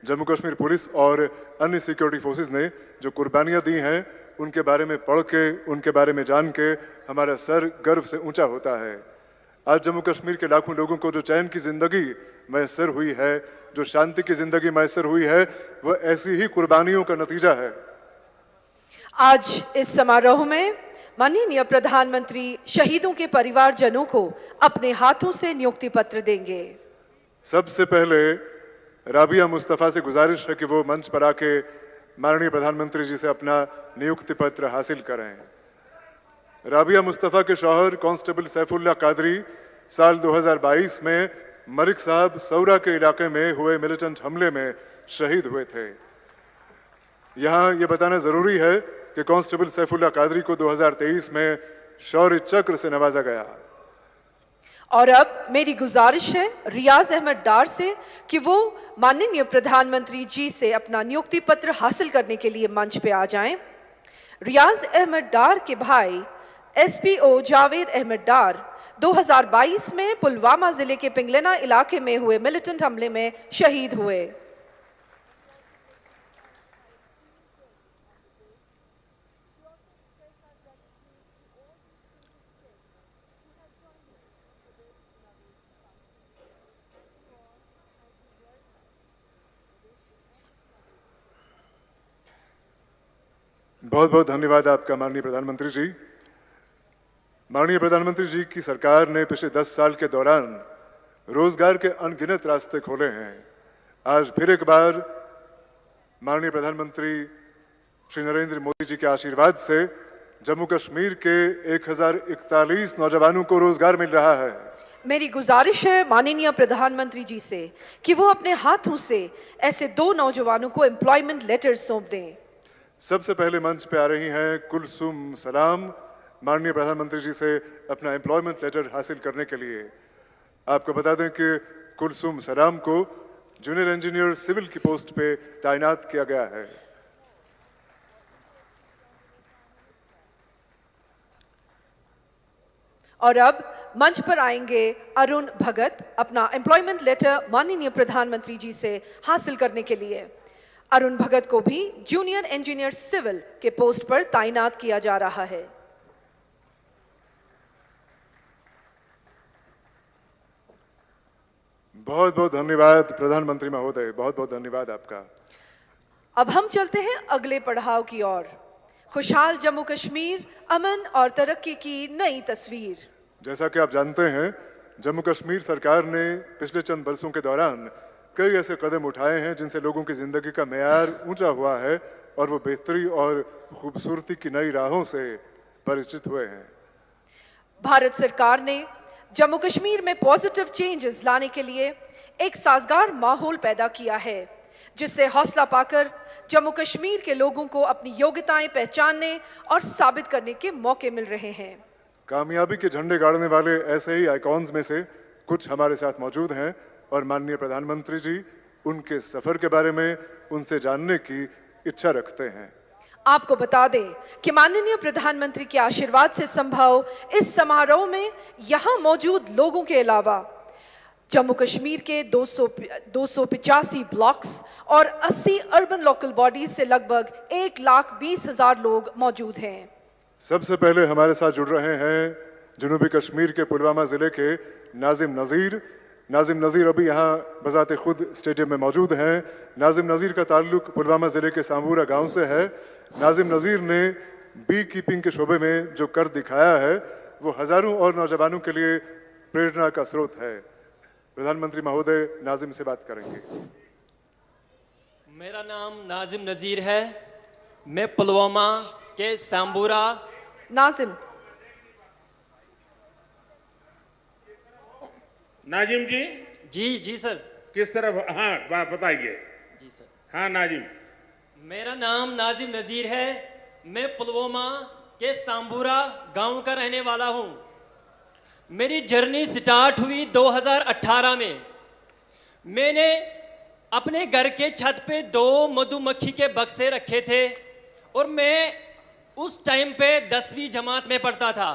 जम्मू कश्मीर पुलिस और अन्य सिक्योरिटी फोर्सेस ने जो कुर्बानियां दी हैं, उनके बारे में पढ़ के, उनके बारे में जान के हमारा सर गर्व से ऊंचा होता है। आज जम्मू कश्मीर के लाखों लोगों को जो चैन की जिंदगी मैसर हुई है, जो शांति की जिंदगी मैसर हुई है, वह ऐसी ही कुर्बानियों का नतीजा है। आज इस समारोह में माननीय प्रधानमंत्री शहीदों के परिवारजनों को अपने हाथों से नियुक्ति पत्र देंगे। सबसे पहले राबिया मुस्तफा से गुजारिश है कि वो मंच पर आके माननीय प्रधानमंत्री जी से अपना नियुक्ति पत्र हासिल करें। राबिया मुस्तफा के शौहर कांस्टेबल सैफुल्लाह कादरी साल 2022 में मरिक साहब सौरा के इलाके में हुए मिलिटेंट हमले में शहीद हुए थे। यहाँ ये बताना जरूरी है कि कांस्टेबल सैफुल्लाह कादरी को 2023 में शौर्य चक्र से नवाजा गया। और अब मेरी गुजारिश है रियाज अहमद डार से कि वो माननीय प्रधानमंत्री जी से अपना नियुक्ति पत्र हासिल करने के लिए मंच पे आ जाएं। रियाज अहमद डार के भाई एसपीओ जावेद अहमद डार 2022 में पुलवामा जिले के पिंगलना इलाके में हुए मिलिटेंट हमले में शहीद हुए। बहुत बहुत धन्यवाद आपका माननीय प्रधानमंत्री जी। माननीय प्रधानमंत्री जी की सरकार ने पिछले 10 साल के दौरान रोजगार के अनगिनत रास्ते खोले हैं। आज फिर एक बार माननीय प्रधानमंत्री श्री नरेंद्र मोदी जी के आशीर्वाद से जम्मू कश्मीर के 1041 नौजवानों को रोजगार मिल रहा है। मेरी गुजारिश है माननीय प्रधानमंत्री जी से कि वो अपने हाथों से ऐसे 2 नौजवानों को एम्प्लॉयमेंट लेटर सौंप दें। सबसे पहले मंच पे आ रही हैं कुलसुम सलाम, माननीय प्रधानमंत्री जी से अपना एम्प्लॉयमेंट लेटर हासिल करने के लिए। आपको बता दें कि कुलसुम सलाम को जूनियर इंजीनियर सिविल की पोस्ट पे तैनात किया गया है। और अब मंच पर आएंगे अरुण भगत अपना एम्प्लॉयमेंट लेटर माननीय प्रधानमंत्री जी से हासिल करने के लिए। अरुण भगत को भी जूनियर इंजीनियर सिविल के पोस्ट पर तैनात किया जा रहा है। बहुत बहुत धन्यवाद प्रधानमंत्री महोदय, बहुत बहुत धन्यवाद आपका। अब हम चलते हैं अगले पड़ाव की ओर। खुशहाल जम्मू कश्मीर, अमन और तरक्की की नई तस्वीर। जैसा कि आप जानते हैं, जम्मू कश्मीर सरकार ने पिछले चंद बरसों के दौरान कई ऐसे कदम उठाए हैं जिनसे लोगों की जिंदगी का मेयार ऊंचा हुआ है और वो बेहतरी और खूबसूरती की नई राहों से परिचित हुए हैं। भारत सरकार ने जम्मू कश्मीर में पॉजिटिव चेंजेस लाने के लिए एक साजगार माहौल पैदा किया है, जिससे हौसला पाकर जम्मू कश्मीर के लोगों को अपनी योग्यताएं पहचानने और साबित करने के मौके मिल रहे हैं। कामयाबी के झंडे गाड़ने वाले ऐसे ही आइकॉन्स में से कुछ हमारे साथ मौजूद हैं और माननीय प्रधानमंत्री जी उनके सफर के बारे में उनसे जानने की इच्छा रखते हैं। आपको बता दें कि माननीय प्रधानमंत्री के आशीर्वाद से संभव इस समारोह में यहां मौजूद लोगों के अलावा जम्मू कश्मीर के 285 ब्लॉक्स और 80 अर्बन लोकल बॉडीज से लगभग 1,20,000 लोग मौजूद हैं। सबसे पहले हमारे साथ जुड़ रहे हैं जनूबी कश्मीर के पुलवामा ज़िले के नाजिम नज़ीर। नाजिम नज़ीर अभी यहाँ बजाते खुद स्टेडियम में मौजूद हैं। नाजिम नज़ीर का ताल्लुक पुलवामा ज़िले के सांबूरा गांव से है। नाजिम नज़ीर ने बी कीपिंग के शोबे में जो कर दिखाया है वो हज़ारों और नौजवानों के लिए प्रेरणा का स्रोत है। प्रधानमंत्री महोदय नाजिम से बात करेंगे। मेरा नाम नाजिम नज़ीर है। मैं पुलवामा के सांबूरा। नाजिम, नाजिम जी, जी सर। किस तरफ? हाँ बताइए। जी सर। हाँ नाजिम, मेरा नाम नाजिम नज़ीर है। मैं पुलवामा के सांबूरा गांव का रहने वाला हूं। मेरी जर्नी स्टार्ट हुई 2018 में। मैंने अपने घर के छत पे 2 मधुमक्खी के बक्से रखे थे और मैं उस टाइम पे 10वीं जमात में पढ़ता था।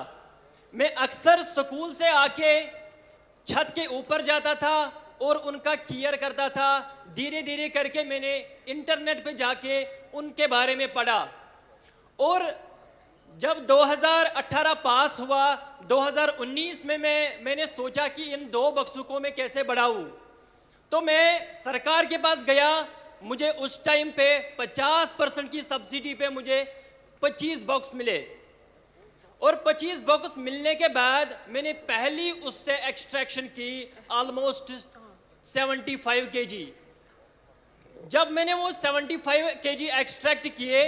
मैं अक्सर स्कूल से आके छत के ऊपर जाता था और उनका केयर करता था। धीरे धीरे करके मैंने इंटरनेट पे जाके उनके बारे में पढ़ा और जब 2018 पास हुआ, 2019 में मैंने सोचा कि इन 2 बक्सों को मैं कैसे बढ़ाऊं। तो मैं सरकार के पास गया। मुझे उस टाइम पे 50% की सब्सिडी पे मुझे 25 बॉक्स मिले और 25 बॉक्स मिलने के बाद मैंने पहली उससे एक्सट्रैक्शन की ऑलमोस्ट 75 केजी। जब मैंने वो 75 केजी एक्सट्रैक्ट किए,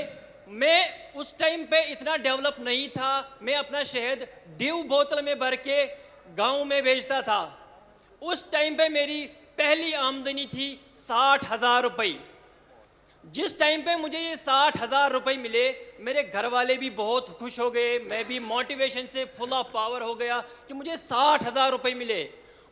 मैं उस टाइम पे इतना डेवलप नहीं था। मैं अपना शहद ड्यू बोतल में भर के गांव में बेचता था। उस टाइम पे मेरी पहली आमदनी थी 60,000 रुपये। जिस टाइम पे मुझे ये 60,000 रुपये मिले, मेरे घर वाले भी बहुत खुश हो गए। मैं भी मोटिवेशन से फुल ऑफ पावर हो गया कि मुझे 60,000 रुपये मिले।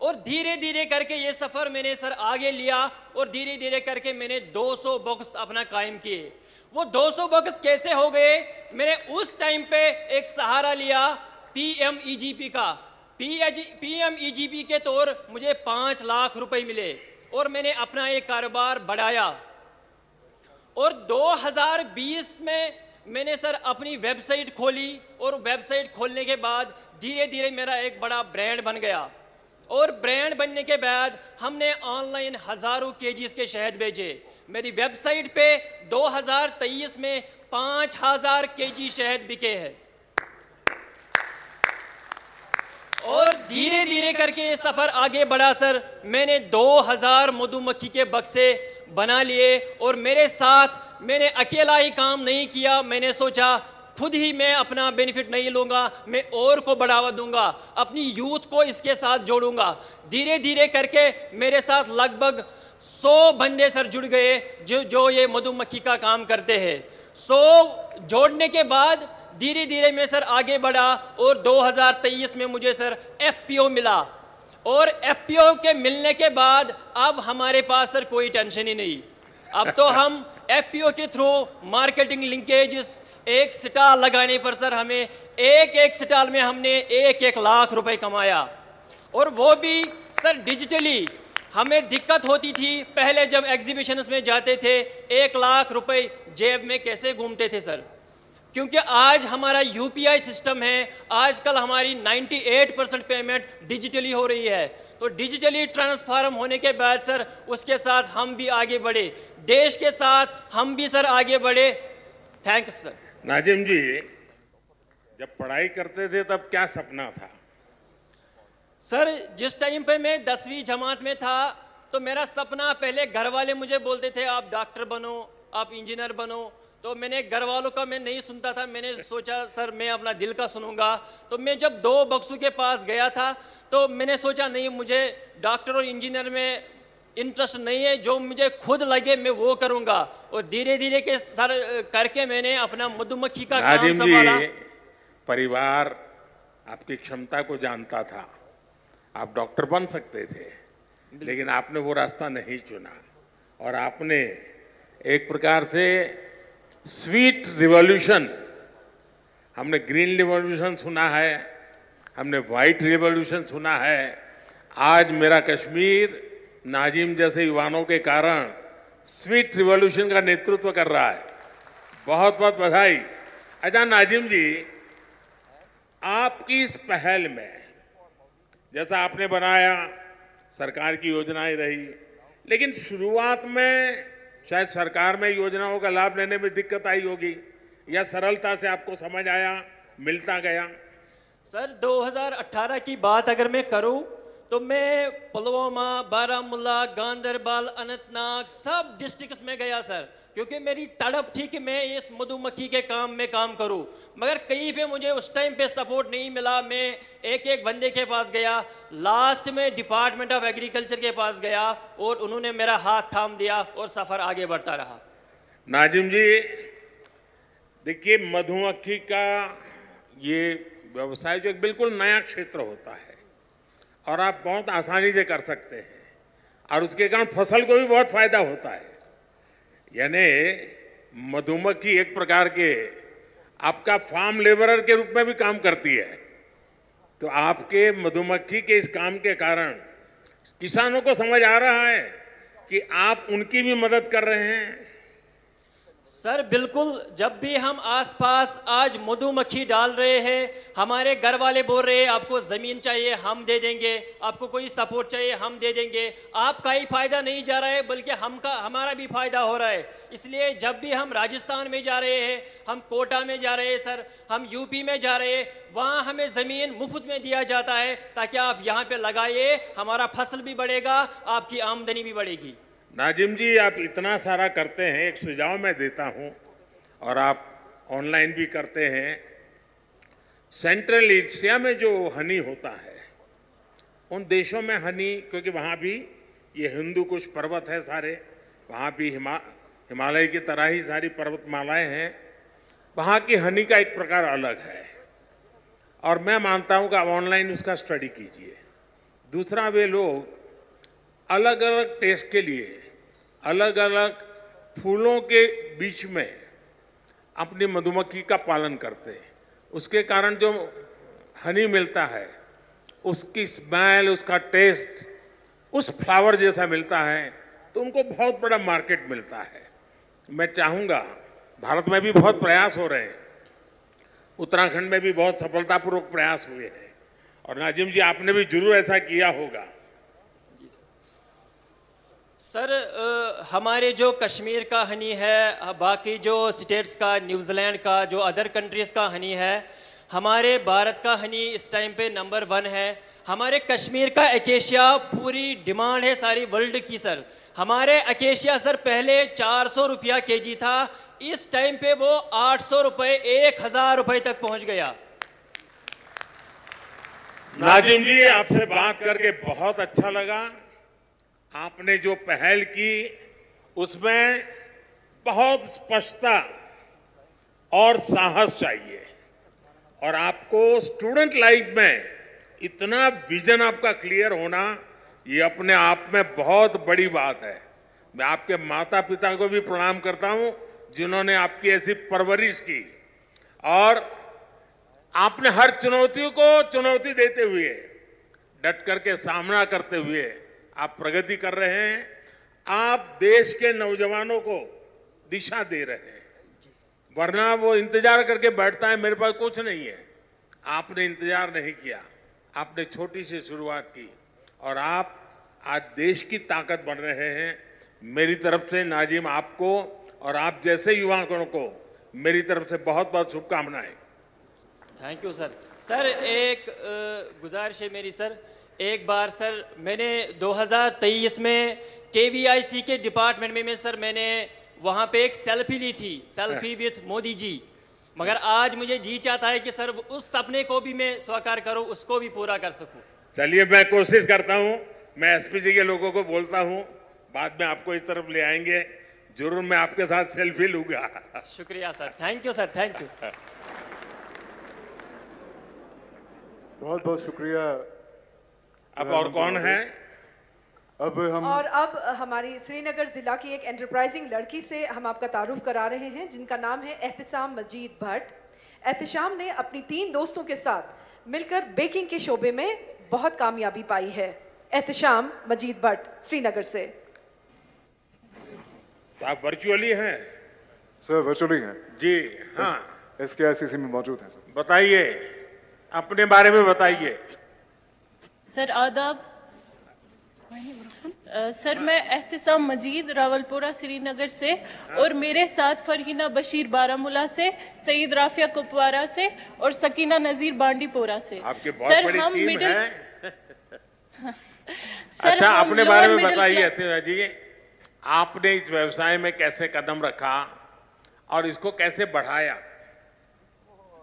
और धीरे धीरे करके ये सफ़र मैंने सर आगे लिया और धीरे धीरे करके मैंने 200 बॉक्स अपना कायम किए। वो 200 बॉक्स कैसे हो गए? मैंने उस टाइम पे एक सहारा लिया PMEGP का। PMEGP के तौर मुझे 5 लाख रुपए मिले और मैंने अपना एक कारोबार बढ़ाया। और 2020 में मैंने सर अपनी वेबसाइट खोली और वेबसाइट खोलने के बाद धीरे धीरे मेरा एक बड़ा ब्रांड बन गया। और ब्रांड बनने के बाद हमने ऑनलाइन हज़ारों केजीज के शहद बेचे। मेरी वेबसाइट पे 2023 में 5,000 केजी शहद बिके हैं। और धीरे धीरे करके ये सफ़र आगे बढ़ा सर। मैंने 2000 मधुमक्खी के बक्से बना लिए और मेरे साथ मैंने अकेला ही काम नहीं किया। मैंने सोचा खुद ही मैं अपना बेनिफिट नहीं लूँगा, मैं और को बढ़ावा दूंगा, अपनी यूथ को इसके साथ जोड़ूंगा। धीरे धीरे करके मेरे साथ लगभग 100 बंदे सर जुड़ गए जो ये मधुमक्खी का काम करते हैं। 100 जोड़ने के बाद धीरे धीरे मैं सर आगे बढ़ा और 2023 में मुझे सर FPO मिला। और FPO के मिलने के बाद अब हमारे पास सर कोई टेंशन ही नहीं। अब तो हम FPO के थ्रू मार्केटिंग लिंकेजेस, एक स्टॉल लगाने पर सर हमें एक स्टॉल में हमने 1-1 लाख रुपए कमाया। और वो भी सर डिजिटली। हमें दिक्कत होती थी पहले जब एग्जीबिशंस में जाते थे, 1 लाख रुपए जेब में कैसे घूमते थे सर, क्योंकि आज हमारा UPI सिस्टम है। आजकल हमारी 98% पेमेंट डिजिटली हो रही है। तो डिजिटली ट्रांसफॉर्म होने के बाद सर उसके साथ हम भी आगे बढ़े, देश के साथ हम भी सर आगे बढ़े। Thanks sir. नाजिम जी, जब पढ़ाई करते थे तब क्या सपना था? सर जिस टाइम पे मैं 10वीं जमात में था तो मेरा सपना, पहले घर वाले मुझे बोलते थे आप डॉक्टर बनो, आप इंजीनियर बनो। तो मैंने घर वालों का मैं नहीं सुनता था। मैंने सोचा सर मैं अपना दिल का सुनूंगा। तो मैं जब 2 बक्सों के पास गया था तो मैंने सोचा नहीं, मुझे डॉक्टर और इंजीनियर में इंटरेस्ट नहीं है, जो मुझे खुद लगे मैं वो करूंगा। और धीरे धीरे के सर करके मैंने अपना मधुमक्खी का काम संभाला। परिवार आपकी क्षमता को जानता था, आप डॉक्टर बन सकते थे, लेकिन आपने वो रास्ता नहीं चुना और आपने एक प्रकार से स्वीट रिवॉल्यूशन, हमने ग्रीन रिवॉल्यूशन सुना है, हमने वाइट रिवॉल्यूशन सुना है, आज मेरा कश्मीर नाजिम जैसे युवाओं के कारण स्वीट रिवॉल्यूशन का नेतृत्व कर रहा है। बहुत बहुत बधाई। अच्छा नाजिम जी, आपकी इस पहल में जैसा आपने बनाया, सरकार की योजनाएं रही, लेकिन शुरुआत में शायद सरकार में योजनाओं का लाभ लेने में दिक्कत आई होगी, या सरलता से आपको समझ आया, मिलता गया? सर 2018 की बात अगर मैं करूं तो मैं पुलवामा, बारामूला, गांदरबल, अनंतनाग सब डिस्ट्रिक्ट्स में गया सर, क्योंकि मेरी तड़प थी कि मैं इस मधुमक्खी के काम में काम करूं। मगर कहीं पे मुझे उस टाइम पे सपोर्ट नहीं मिला। मैं एक एक बंदे के पास गया, लास्ट में डिपार्टमेंट ऑफ एग्रीकल्चर के पास गया और उन्होंने मेरा हाथ थाम दिया और सफ़र आगे बढ़ता रहा। नाजिम जी देखिए, मधुमक्खी का ये व्यवसाय जो एक बिल्कुल नया क्षेत्र होता है और आप बहुत आसानी से कर सकते हैं, और उसके कारण फसल को भी बहुत फायदा होता है। यानी मधुमक्खी एक प्रकार के आपका फार्म लेबरर के रूप में भी काम करती है। तो आपके मधुमक्खी के इस काम के कारण किसानों को समझ आ रहा है कि आप उनकी भी मदद कर रहे हैं। सर बिल्कुल, जब भी हम आसपास आज मधुमक्खी डाल रहे हैं, हमारे घर वाले बोल रहे हैं आपको ज़मीन चाहिए हम दे देंगे, आपको कोई सपोर्ट चाहिए हम दे देंगे। आपका ही फायदा नहीं जा रहा है बल्कि हमारा भी फायदा हो रहा है। इसलिए जब भी हम राजस्थान में जा रहे हैं, हम कोटा में जा रहे हैं सर, हम यूपी में जा रहे हैं, वहाँ हमें ज़मीन मुफ्त में दिया जाता है ताकि आप यहाँ पे लगाइए, हमारा फसल भी बढ़ेगा, आपकी आमदनी भी बढ़ेगी। नाजिम जी, आप इतना सारा करते हैं, एक सुझाव मैं देता हूं, और आप ऑनलाइन भी करते हैं। सेंट्रल एशिया में जो हनी होता है, उन देशों में हनी, क्योंकि वहाँ भी ये हिंदू कुश पर्वत है सारे, वहाँ भी हिमालय की तरह ही सारी पर्वतमालाएं हैं, वहाँ की हनी का एक प्रकार अलग है, और मैं मानता हूँ कि आप ऑनलाइन उसका स्टडी कीजिए। दूसरा, वे लोग अलग अलग टेस्ट के लिए अलग अलग फूलों के बीच में अपनी मधुमक्खी का पालन करते हैं। उसके कारण जो हनी मिलता है, उसकी स्मेल, उसका टेस्ट उस फ्लावर जैसा मिलता है, तो उनको बहुत बड़ा मार्केट मिलता है। मैं चाहूँगा, भारत में भी बहुत प्रयास हो रहे हैं, उत्तराखंड में भी बहुत सफलतापूर्वक प्रयास हुए हैं, और नाजिम जी आपने भी जरूर ऐसा किया होगा। सर हमारे जो कश्मीर का हनी है, बाकी जो स्टेट्स का, न्यूजीलैंड का, जो अदर कंट्रीज़ का हनी है, हमारे भारत का हनी इस टाइम पे नंबर 1 है। हमारे कश्मीर का एकेशिया पूरी डिमांड है सारी वर्ल्ड की सर। हमारे एकेशिया सर पहले 400 रुपया केजी था, इस टाइम पे वो 800 रुपये, 1000 रुपये तक पहुंच गया। नाजिम जी, आपसे बात करके बहुत अच्छा लगा। आपने जो पहल की उसमें बहुत स्पष्टता और साहस चाहिए, और आपको स्टूडेंट लाइफ में इतना विजन आपका क्लियर होना, ये अपने आप में बहुत बड़ी बात है। मैं आपके माता पिता को भी प्रणाम करता हूं जिन्होंने आपकी ऐसी परवरिश की, और आपने हर चुनौती को चुनौती देते हुए, डट करके सामना करते हुए आप प्रगति कर रहे हैं। आप देश के नौजवानों को दिशा दे रहे हैं, वरना वो इंतजार करके बैठता है मेरे पास कुछ नहीं है। आपने इंतजार नहीं किया, आपने छोटी सी शुरुआत की, और आप आज देश की ताकत बन रहे हैं। मेरी तरफ से नाजिम आपको और आप जैसे युवाओं को मेरी तरफ से बहुत बहुत शुभकामनाएं। Thank you sir. सर एक गुजारिश है मेरी सर, एक बार सर मैंने 2023 में KVIC के डिपार्टमेंट में सर मैंने वहाँ पे एक सेल्फी ली थी, सेल्फी विथ मोदी जी, मगर आज मुझे जी चाहता है कि सर उस सपने को भी मैं साकार करूँ, उसको भी पूरा कर सकूँ। चलिए, मैं कोशिश करता हूँ, मैं SPG के लोगों को बोलता हूँ, बाद में आपको इस तरफ ले आएंगे, जरूर मैं आपके साथ सेल्फी लूंगा। शुक्रिया sir, thank you sir, thank you. बहुत बहुत शुक्रिया। अब और कौन है? अब हमारी श्रीनगर जिला की एक एंटरप्राइजिंग लड़की से हम आपका तारुफ करा रहे हैं, जिनका नाम है एहतिशाम मजीद भट्ट। एहतिशाम ने अपनी 3 दोस्तों के साथ मिलकर बेकिंग के शोबे में बहुत कामयाबी पाई है। एहतशाम मजीद भट्ट श्रीनगर से। तो आप वर्चुअली हैं? सर वर्चुअली हैं जी हाँ, SKICC में मौजूद हैं सर। बताइए, अपने बारे में बताइए। सर आदाब। सर मैं एहतसाम मजीद रावलपुरा श्रीनगर से और मेरे साथ फरहीना बशीर बारामूला से, सईद राफिया कुपवारा से और सकीना नजीर बांडीपोरा से। आपकी बहुत बड़ी टीम मिडिल है। अच्छा, अपने बारे में बताइए जी, आपने इस व्यवसाय में कैसे कदम रखा और इसको कैसे बढ़ाया?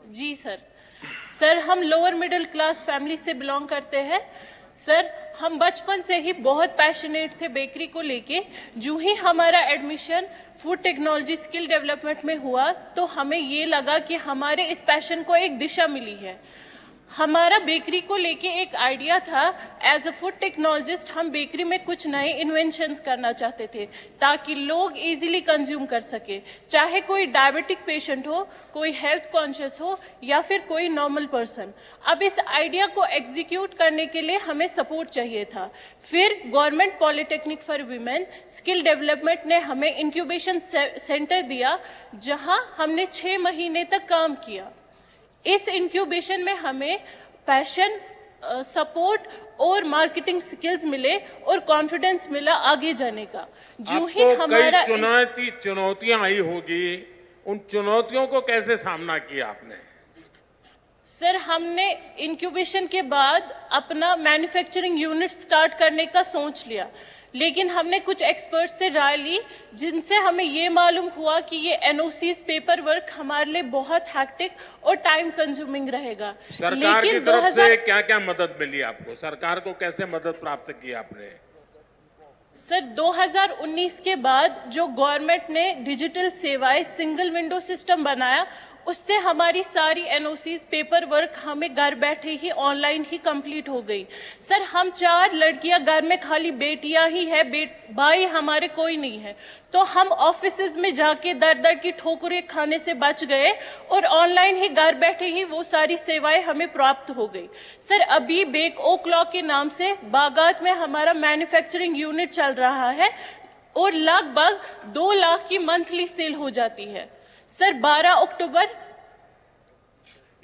जी सर हम लोअर मिडिल क्लास फैमिली से बिलोंग करते हैं। सर हम बचपन से ही बहुत पैशनेट थे बेकरी को लेके। जो ही हमारा admission food technology skill development में हुआ तो हमें ये लगा कि हमारे इस पैशन को एक दिशा मिली है। हमारा बेकरी को लेके एक आइडिया था, एज अ फूड टेक्नोलॉजिस्ट हम बेकरी में कुछ नए इन्वेंशंस करना चाहते थे ताकि लोग इजीली कंज्यूम कर सके, चाहे कोई डायबिटिक पेशेंट हो, कोई हेल्थ कॉन्शियस हो या फिर कोई नॉर्मल पर्सन। अब इस आइडिया को एग्जीक्यूट करने के लिए हमें सपोर्ट चाहिए था। फिर government polytechnic for women skill development ने हमें इंक्यूबेशन सेंटर दिया, जहां हमने 6 महीने तक काम किया। इस इंक्यूबेशन में हमें पैशन, सपोर्ट और मार्केटिंग स्किल्स मिले और कॉन्फिडेंस मिला आगे जाने का। जो ही हमारा चुनौतियां आई होगी, उन चुनौतियों को कैसे सामना किया आपने? सर हमने इंक्यूबेशन के बाद अपना मैन्युफैक्चरिंग यूनिट स्टार्ट करने का सोच लिया, लेकिन हमने कुछ एक्सपर्ट से राय ली जिनसे हमें ये मालूम हुआ कि ये NOCs पेपर वर्क हमारे लिए बहुत हैक्टिक और टाइम कंज्यूमिंग रहेगा। सरकार की तरफ से क्या क्या मदद मिली आपको? सरकार को कैसे मदद प्राप्त की आपने? सर 2019 के बाद जो गवर्नमेंट ने डिजिटल सेवाएं सिंगल विंडो सिस्टम बनाया, उससे हमारी सारी NOCs पेपर वर्क हमें घर बैठे ही ऑनलाइन ही कंप्लीट हो गई। सर हम 4 लड़कियां घर में, खाली बेटियां ही है, भाई हमारे कोई नहीं है, तो हम ऑफिसेज में जाके दर दर की ठोकरें खाने से बच गए और ऑनलाइन ही घर बैठे ही वो सारी सेवाएं हमें प्राप्त हो गई। सर अभी बेक ओ क्लॉक के नाम से बागात में हमारा मैन्युफैक्चरिंग यूनिट चल रहा है और लगभग 2 लाख की मंथली सेल हो जाती है। सर 12 अक्टूबर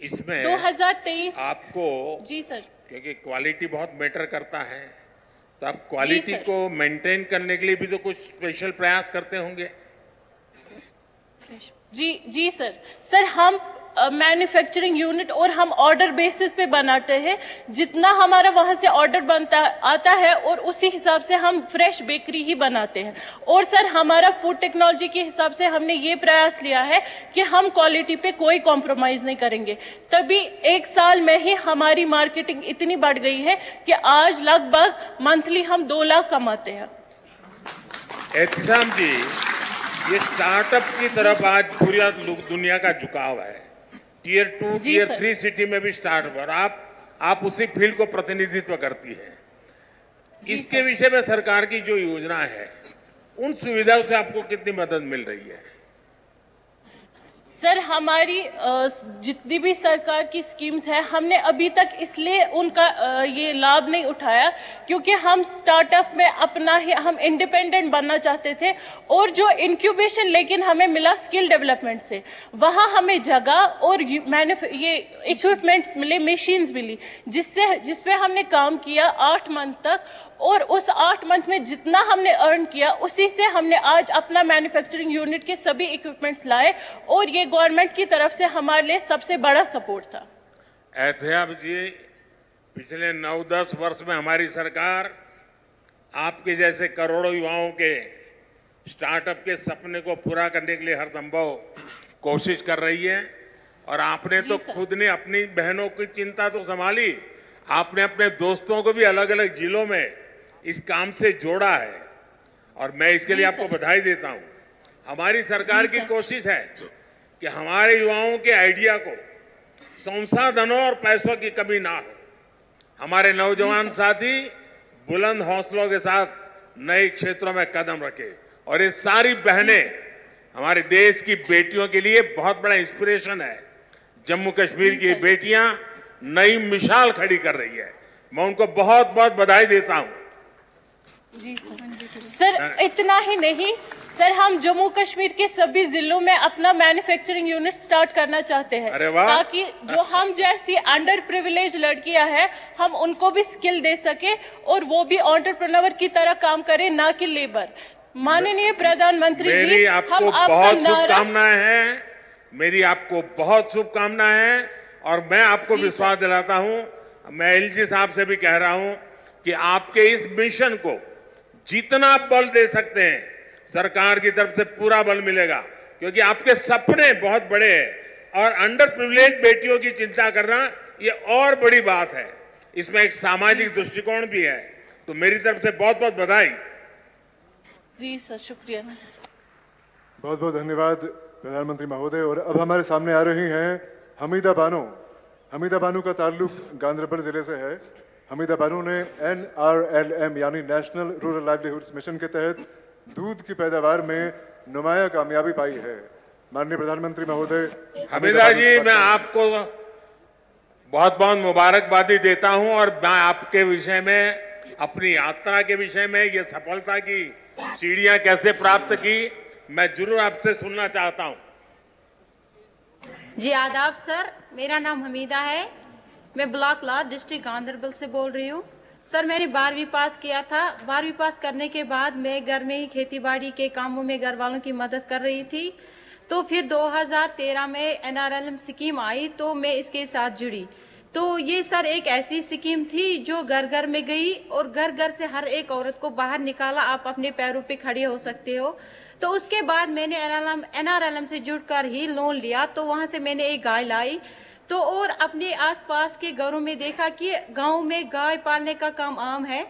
इसमें 2023 आपको, जी सर, क्योंकि क्वालिटी बहुत मैटर करता है, तो आप क्वालिटी को मेंटेन करने के लिए भी तो कुछ स्पेशल प्रयास करते होंगे। जी सर हम मैन्युफैक्चरिंग यूनिट और हम ऑर्डर बेसिस पे बनाते हैं। जितना हमारा वहां से ऑर्डर बनता आता है और उसी हिसाब से हम फ्रेश बेकरी ही बनाते हैं। और सर हमारा फूड टेक्नोलॉजी के हिसाब से हमने ये प्रयास लिया है कि हम क्वालिटी पे कोई कॉम्प्रोमाइज नहीं करेंगे। तभी 1 साल में ही हमारी मार्केटिंग इतनी बढ़ गई है कि आज लगभग मंथली हम 2 लाख कमाते हैं। एहतसाम जी, ये स्टार्टअप की तरफ आज पूरी दुनिया का झुकाव है। Tier 2, Tier 3 सिटी में भी स्टार्टअप, और आप उसी फील्ड को प्रतिनिधित्व करती है। इसके विषय में सरकार की जो योजना है, उन सुविधाओं से आपको कितनी मदद मिल रही है? सर हमारी जितनी भी सरकार की स्कीम्स है, हमने अभी तक इसलिए उनका ये लाभ नहीं उठाया क्योंकि हम स्टार्टअप में अपना ही हम इंडिपेंडेंट बनना चाहते थे। और जो इंक्यूबेशन लेकिन हमें मिला स्किल डेवलपमेंट से, वहाँ हमें जगह और ये इक्विपमेंट्स मिले, मशीन्स मिली, जिसपे हमने काम किया 8 मंथ तक। और उस 8 मंथ में जितना हमने अर्न किया, उसी से हमने आज अपना मैन्युफैक्चरिंग यूनिट के सभी इक्विपमेंट्स लाए और ये गवर्नमेंट की तरफ से हमारे लिए सबसे बड़ा सपोर्ट था। एहतसाम जी, पिछले 9-10 वर्ष में हमारी सरकार आपके जैसे करोड़ों युवाओं के स्टार्टअप के सपने को पूरा करने के लिए हर संभव कोशिश कर रही है। और आपने तो खुद ने अपनी बहनों की चिंता तो संभाली, आपने अपने दोस्तों को भी अलग अलग जिलों में इस काम से जोड़ा है, और मैं इसके लिए आपको बधाई देता हूं। हमारी सरकार की कोशिश है कि हमारे युवाओं के आइडिया को संसाधनों और पैसों की कमी ना हो। हमारे नौजवान साथी बुलंद हौसलों के साथ नए क्षेत्रों में कदम रखे, और ये सारी बहनें हमारे देश की बेटियों के लिए बहुत बड़ा इंस्पिरेशन है। जम्मू कश्मीर की बेटियां नई मिसाल खड़ी कर रही है। मैं उनको बहुत बहुत बधाई देता हूं। जी सर, इतना ही नहीं सर, हम जम्मू कश्मीर के सभी जिलों में अपना मैन्युफैक्चरिंग यूनिट स्टार्ट करना चाहते हैं, अरे वाह। ताकि जो हम जैसी अंडर प्रिविलेज लड़कियां हैं हम उनको भी स्किल दे सके और वो भी एंटरप्रेन्योर की तरह काम करें, ना कि लेबर। माननीय प्रधानमंत्री जी, मेरी आपको बहुत शुभकामनाएं हैं, मेरी आपको बहुत शुभकामनाएं हैं और मैं आपको विश्वास दिलाता हूं, मैं एलजी साहब से भी कह रहा हूं कि आपके इस मिशन को जितना बल दे सकते हैं सरकार की तरफ से पूरा बल मिलेगा, क्योंकि आपके सपने बहुत बड़े हैं और अंडर प्रिविलेज बेटियों की चिंता करना ये और बड़ी बात है। इसमें एक सामाजिक दृष्टिकोण भी है, तो मेरी तरफ से बहुत बहुत बधाई। जी सर, शुक्रिया। बहुत बहुत धन्यवाद प्रधानमंत्री महोदय। और अब हमारे सामने आ रही हैं हमीदा बानो। हमीदा बानो का ताल्लुक गांधरबल जिले से है। हमीदा बानो ने NRLM यानी नेशनल रूरल लाइवलीहुड्स मिशन के तहत दूध की पैदावार में नुमाया कामयाबी पाई है। माननीय प्रधानमंत्री महोदय, हमीदा जी, मैं आपको बहुत बहुत मुबारकबादी देता हूं और मैं आपके विषय में, अपनी यात्रा के विषय में, ये सफलता की सीढ़ियां कैसे प्राप्त की, मैं जरूर आपसे सुनना चाहता हूं। जी आदाब सर, मेरा नाम हमीदा है, मैं ब्लॉक लाद डिस्ट्रिक्ट गांधरबल से बोल रही हूँ। सर, मैंने 12वीं पास किया था। 12वीं पास करने के बाद मैं घर में ही खेती बाड़ी के कामों में घर वालों की मदद कर रही थी। तो फिर 2013 में NRLM स्कीम आई तो मैं इसके साथ जुड़ी। तो ये सर एक ऐसी स्कीम थी जो घर घर में गई और घर घर से हर एक औरत को बाहर निकाला, आप अपने पैरों पे खड़े हो सकते हो। तो उसके बाद मैंने NRLM से जुड़कर ही लोन लिया। तो वहाँ से मैंने एक गाय लाई तो और अपने आसपास के घरों में देखा कि गांव में गाय पालने का काम आम है।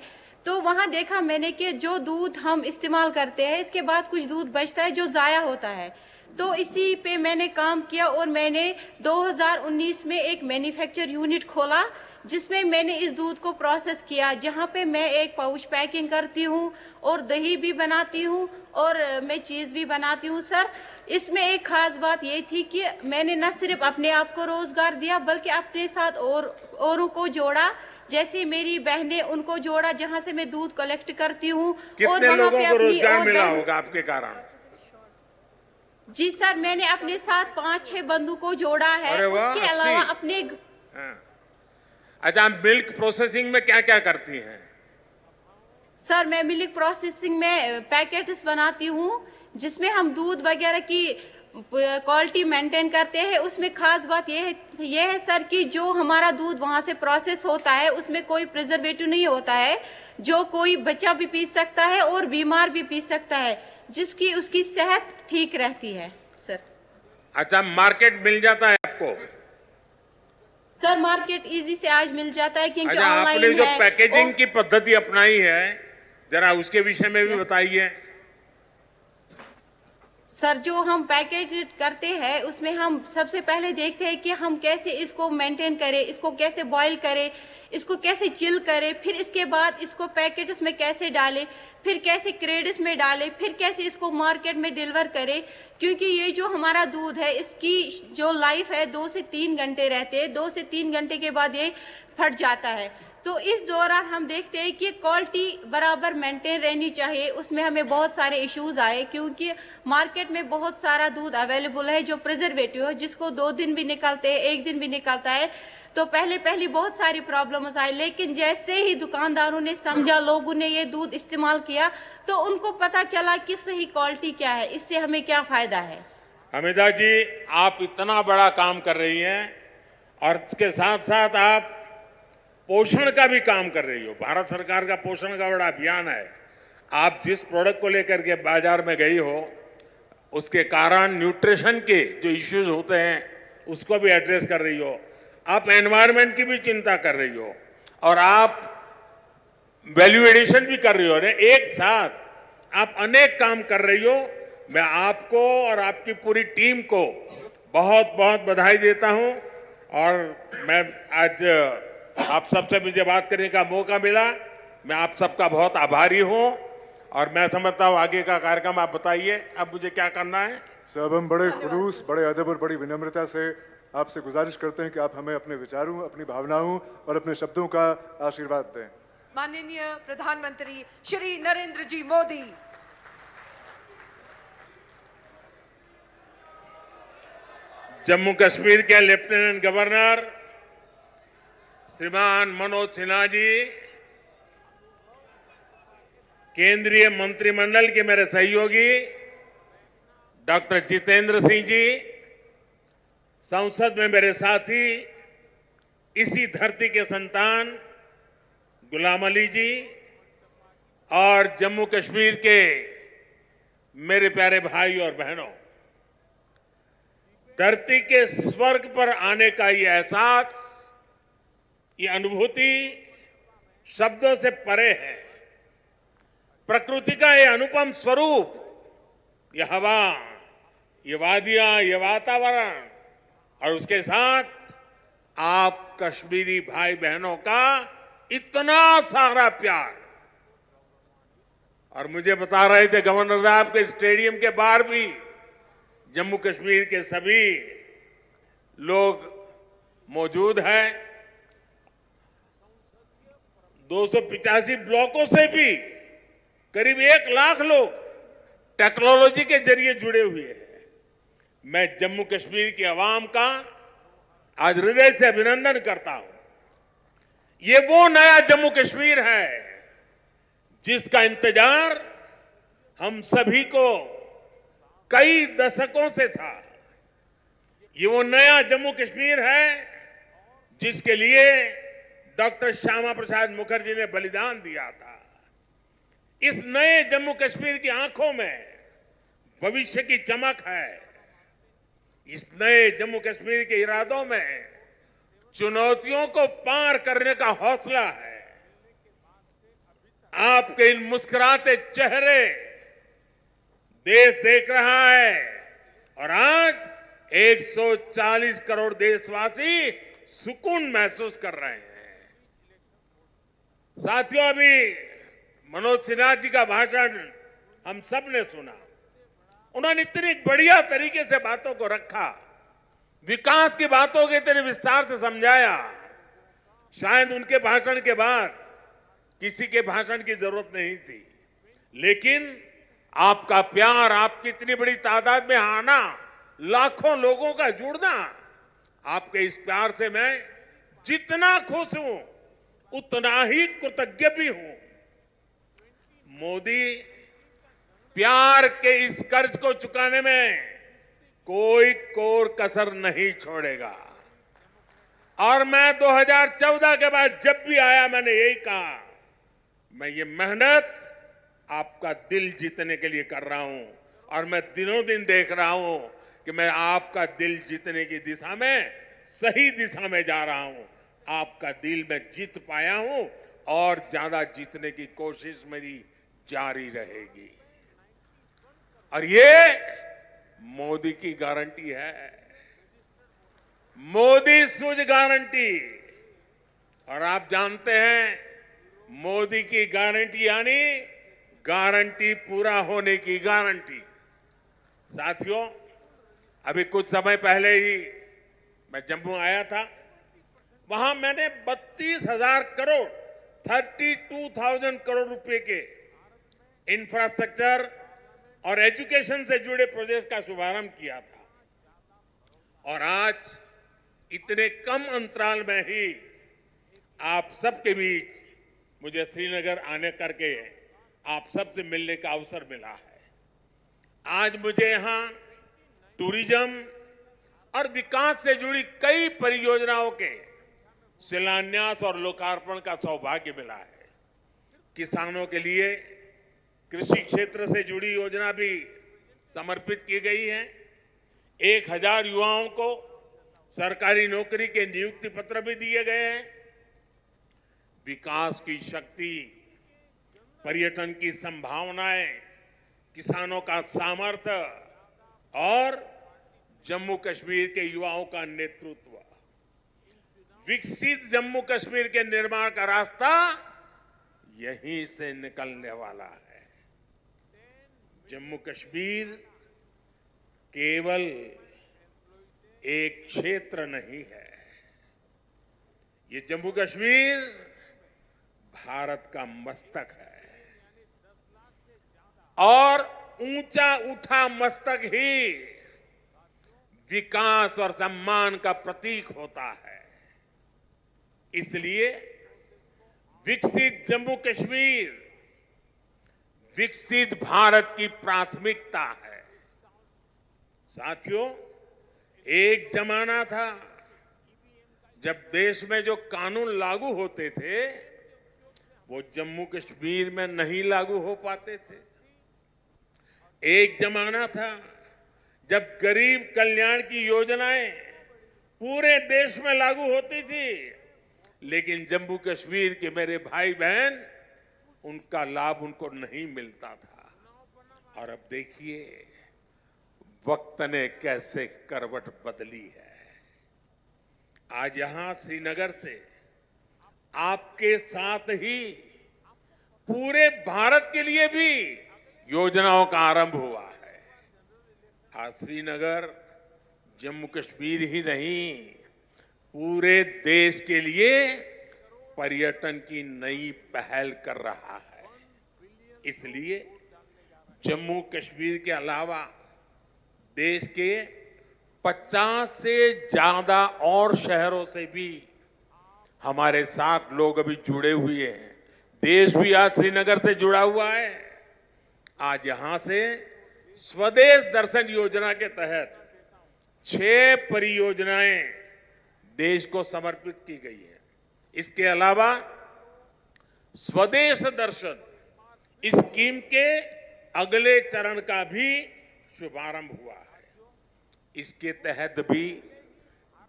तो वहाँ देखा मैंने कि जो दूध हम इस्तेमाल करते हैं इसके बाद कुछ दूध बचता है जो ज़ाया होता है। तो इसी पे मैंने काम किया और मैंने 2019 में एक मैन्युफैक्चर यूनिट खोला जिसमें मैंने इस दूध को प्रोसेस किया, जहाँ पे मैं एक पाउच पैकिंग करती हूँ और दही भी बनाती हूँ और मैं चीज़ भी बनाती हूँ। सर, इसमें एक खास बात ये थी कि मैंने न सिर्फ अपने आप को रोजगार दिया बल्कि अपने साथ औरों को जोड़ा, जैसे मेरी बहनें, उनको जोड़ा जहाँ से मैं दूध कलेक्ट करती हूँ। कितने और लोगों को रोजगार मिला होगा आपके कारण? जी सर, मैंने अपने साथ 5-6 बंधु को जोड़ा है। उसके अलावा अपने अच्छा, मिल्क प्रोसेसिंग में क्या क्या करती हैं? सर, मैं मिल्क प्रोसेसिंग में पैकेट्स बनाती हूँ जिसमें हम दूध वगैरह की क्वालिटी मेंटेन करते हैं। उसमें खास बात ये है सर कि जो हमारा दूध वहाँ से प्रोसेस होता है उसमें कोई प्रिजर्वेटिव नहीं होता है, जो कोई बच्चा भी पी सकता है और बीमार भी पी सकता है, जिसकी उसकी सेहत ठीक रहती है। सर, अच्छा, मार्केट मिल जाता है आपको? सर, मार्केट इजी से आज मिल जाता है क्योंकि अच्छा, ऑनलाइन आपने जो है। पैकेजिंग की पद्धति अपनाई है जरा उसके विषय में भी बताइए। सर, जो हम पैकेट करते हैं उसमें हम सबसे पहले देखते हैं कि हम कैसे इसको मेंटेन करें, इसको कैसे बॉईल करें, इसको कैसे चिल करें, फिर इसके बाद इसको पैकेट्स में कैसे डालें, फिर कैसे क्रेड्स में डालें, फिर कैसे इसको मार्केट में डिलीवर करें। क्योंकि ये जो हमारा दूध है इसकी जो लाइफ है 2 से 3 घंटे रहते हैं, 2 से 3 घंटे के बाद ये फट जाता है। तो इस दौरान हम देखते हैं कि क्वालिटी बराबर मेंटेन रहनी चाहिए। उसमें हमें बहुत सारे इश्यूज आए क्योंकि मार्केट में बहुत सारा दूध अवेलेबल है जो प्रिजर्वेटिव है, जिसको 2 दिन भी निकलते हैं, 1 दिन भी निकलता है। तो पहले बहुत सारी प्रॉब्लम्स आई, लेकिन जैसे ही दुकानदारों ने समझा, लोगों ने ये दूध इस्तेमाल किया तो उनको पता चला कि सही क्वालिटी क्या है, इससे हमें क्या फायदा है। हमीदा जी, आप इतना बड़ा काम कर रही हैं और इसके साथ साथ आप पोषण का भी काम कर रही हो। भारत सरकार का पोषण का बड़ा अभियान है। आप जिस प्रोडक्ट को लेकर के बाजार में गई हो उसके कारण न्यूट्रिशन के जो इश्यूज होते हैं उसको भी एड्रेस कर रही हो। आप एनवायरनमेंट की भी चिंता कर रही हो और आप वैल्यू एडिशन भी कर रही हो। एक साथ आप अनेक काम कर रही हो। मैं आपको और आपकी पूरी टीम को बहुत बहुत बधाई देता हूं और मैं आज आप सबसे मुझे बात करने का मौका मिला, मैं आप सबका बहुत आभारी हूं और मैं समझता हूं आगे का कार्यक्रम आप बताइए अब मुझे क्या करना है। सब हम बड़े खुलूस, बड़े अदब और बड़ी विनम्रता से आपसे गुजारिश करते हैं कि आप हमें अपने विचारों, अपनी भावनाओं और अपने शब्दों का आशीर्वाद दें। माननीय प्रधानमंत्री श्री नरेंद्र जी मोदी। जम्मू कश्मीर के लेफ्टिनेंट गवर्नर श्रीमान मनोज सिन्हा जी, केंद्रीय मंत्रिमंडल के मेरे सहयोगी डॉक्टर जितेंद्र सिंह जी, संसद में मेरे साथी, इसी धरती के संतान गुलाम अली जी और जम्मू कश्मीर के मेरे प्यारे भाई और बहनों, धरती के स्वर्ग पर आने का ये एहसास, ये अनुभूति शब्दों से परे है। प्रकृति का ये अनुपम स्वरूप, ये हवा, ये वादियां, ये वातावरण और उसके साथ आप कश्मीरी भाई बहनों का इतना सारा प्यार। और मुझे बता रहे थे गवर्नर साहब के स्टेडियम के बाहर भी जम्मू कश्मीर के सभी लोग मौजूद हैं। 285 ब्लॉकों से भी करीब 1 लाख लोग टेक्नोलॉजी के जरिए जुड़े हुए हैं। मैं जम्मू कश्मीर की आवाम का आज हृदय से अभिनंदन करता हूं। ये वो नया जम्मू कश्मीर है जिसका इंतजार हम सभी को कई दशकों से था। ये वो नया जम्मू कश्मीर है जिसके लिए डॉक्टर श्यामा प्रसाद मुखर्जी ने बलिदान दिया था। इस नए जम्मू कश्मीर की आंखों में भविष्य की चमक है। इस नए जम्मू कश्मीर के इरादों में चुनौतियों को पार करने का हौसला है। आपके इन मुस्कुराते चेहरे देश देख रहा है और आज 140 करोड़ देशवासी सुकून महसूस कर रहे हैं। साथियों, अभी मनोज सिन्हा जी का भाषण हम सब ने सुना। उन्होंने इतनी बढ़िया तरीके से बातों को रखा, विकास की बातों के इतने विस्तार से समझाया। शायद उनके भाषण के बाद किसी के भाषण की जरूरत नहीं थी, लेकिन आपका प्यार, आपकी इतनी बड़ी तादाद में आना, लाखों लोगों का जुड़ना, आपके इस प्यार से मैं जितना खुश हूं उतना ही कृतज्ञ भी हूं। मोदी प्यार के इस कर्ज को चुकाने में कोई कोर कसर नहीं छोड़ेगा। और मैं 2014 के बाद जब भी आया मैंने यही कहा, मैं ये मेहनत आपका दिल जीतने के लिए कर रहा हूं और मैं दिनों दिन देख रहा हूं कि मैं आपका दिल जीतने की दिशा में सही दिशा में जा रहा हूं। आपका दिल मैं जीत पाया हूं और ज्यादा जीतने की कोशिश मेरी जारी रहेगी। और ये मोदी की गारंटी है, मोदी सूझ गारंटी। और आप जानते हैं मोदी की गारंटी यानी गारंटी पूरा होने की गारंटी। साथियों, अभी कुछ समय पहले ही मैं जम्मू आया था। वहां मैंने 32,000 करोड़ 32,000 करोड़ रुपए के इंफ्रास्ट्रक्चर और एजुकेशन से जुड़े प्रोजेक्ट का शुभारंभ किया था। और आज इतने कम अंतराल में ही आप सबके बीच मुझे श्रीनगर आने करके आप सबसे मिलने का अवसर मिला है। आज मुझे यहां टूरिज्म और विकास से जुड़ी कई परियोजनाओं के शिलान्यास और लोकार्पण का सौभाग्य मिला है। किसानों के लिए कृषि क्षेत्र से जुड़ी योजना भी समर्पित की गई है। 1000 युवाओं को सरकारी नौकरी के नियुक्ति पत्र भी दिए गए हैं। विकास की शक्ति, पर्यटन की संभावनाएं, किसानों का सामर्थ्य और जम्मू कश्मीर के युवाओं का नेतृत्व, विकसित जम्मू कश्मीर के निर्माण का रास्ता यहीं से निकलने वाला है। जम्मू कश्मीर केवल एक क्षेत्र नहीं है। ये जम्मू कश्मीर भारत का मस्तक है और ऊंचा उठा मस्तक ही विकास और सम्मान का प्रतीक होता है। इसलिए विकसित जम्मू कश्मीर विकसित भारत की प्राथमिकता है। साथियों, एक जमाना था जब देश में जो कानून लागू होते थे वो जम्मू कश्मीर में नहीं लागू हो पाते थे। एक जमाना था जब गरीब कल्याण की योजनाएं पूरे देश में लागू होती थी, लेकिन जम्मू कश्मीर के मेरे भाई बहन उनका लाभ उनको नहीं मिलता था। और अब देखिए वक्त ने कैसे करवट बदली है। आज यहां श्रीनगर से आपके साथ ही पूरे भारत के लिए भी योजनाओं का आरंभ हुआ है। आज श्रीनगर जम्मू कश्मीर ही नहीं, पूरे देश के लिए पर्यटन की नई पहल कर रहा है। इसलिए जम्मू कश्मीर के अलावा देश के 50 से ज्यादा और शहरों से भी हमारे साथ लोग अभी जुड़े हुए हैं। देश भी आज श्रीनगर से जुड़ा हुआ है। आज यहां से स्वदेश दर्शन योजना के तहत 6 परियोजनाएं देश को समर्पित की गई है। इसके अलावा स्वदेश दर्शन स्कीम के अगले चरण का भी शुभारंभ हुआ है। इसके तहत भी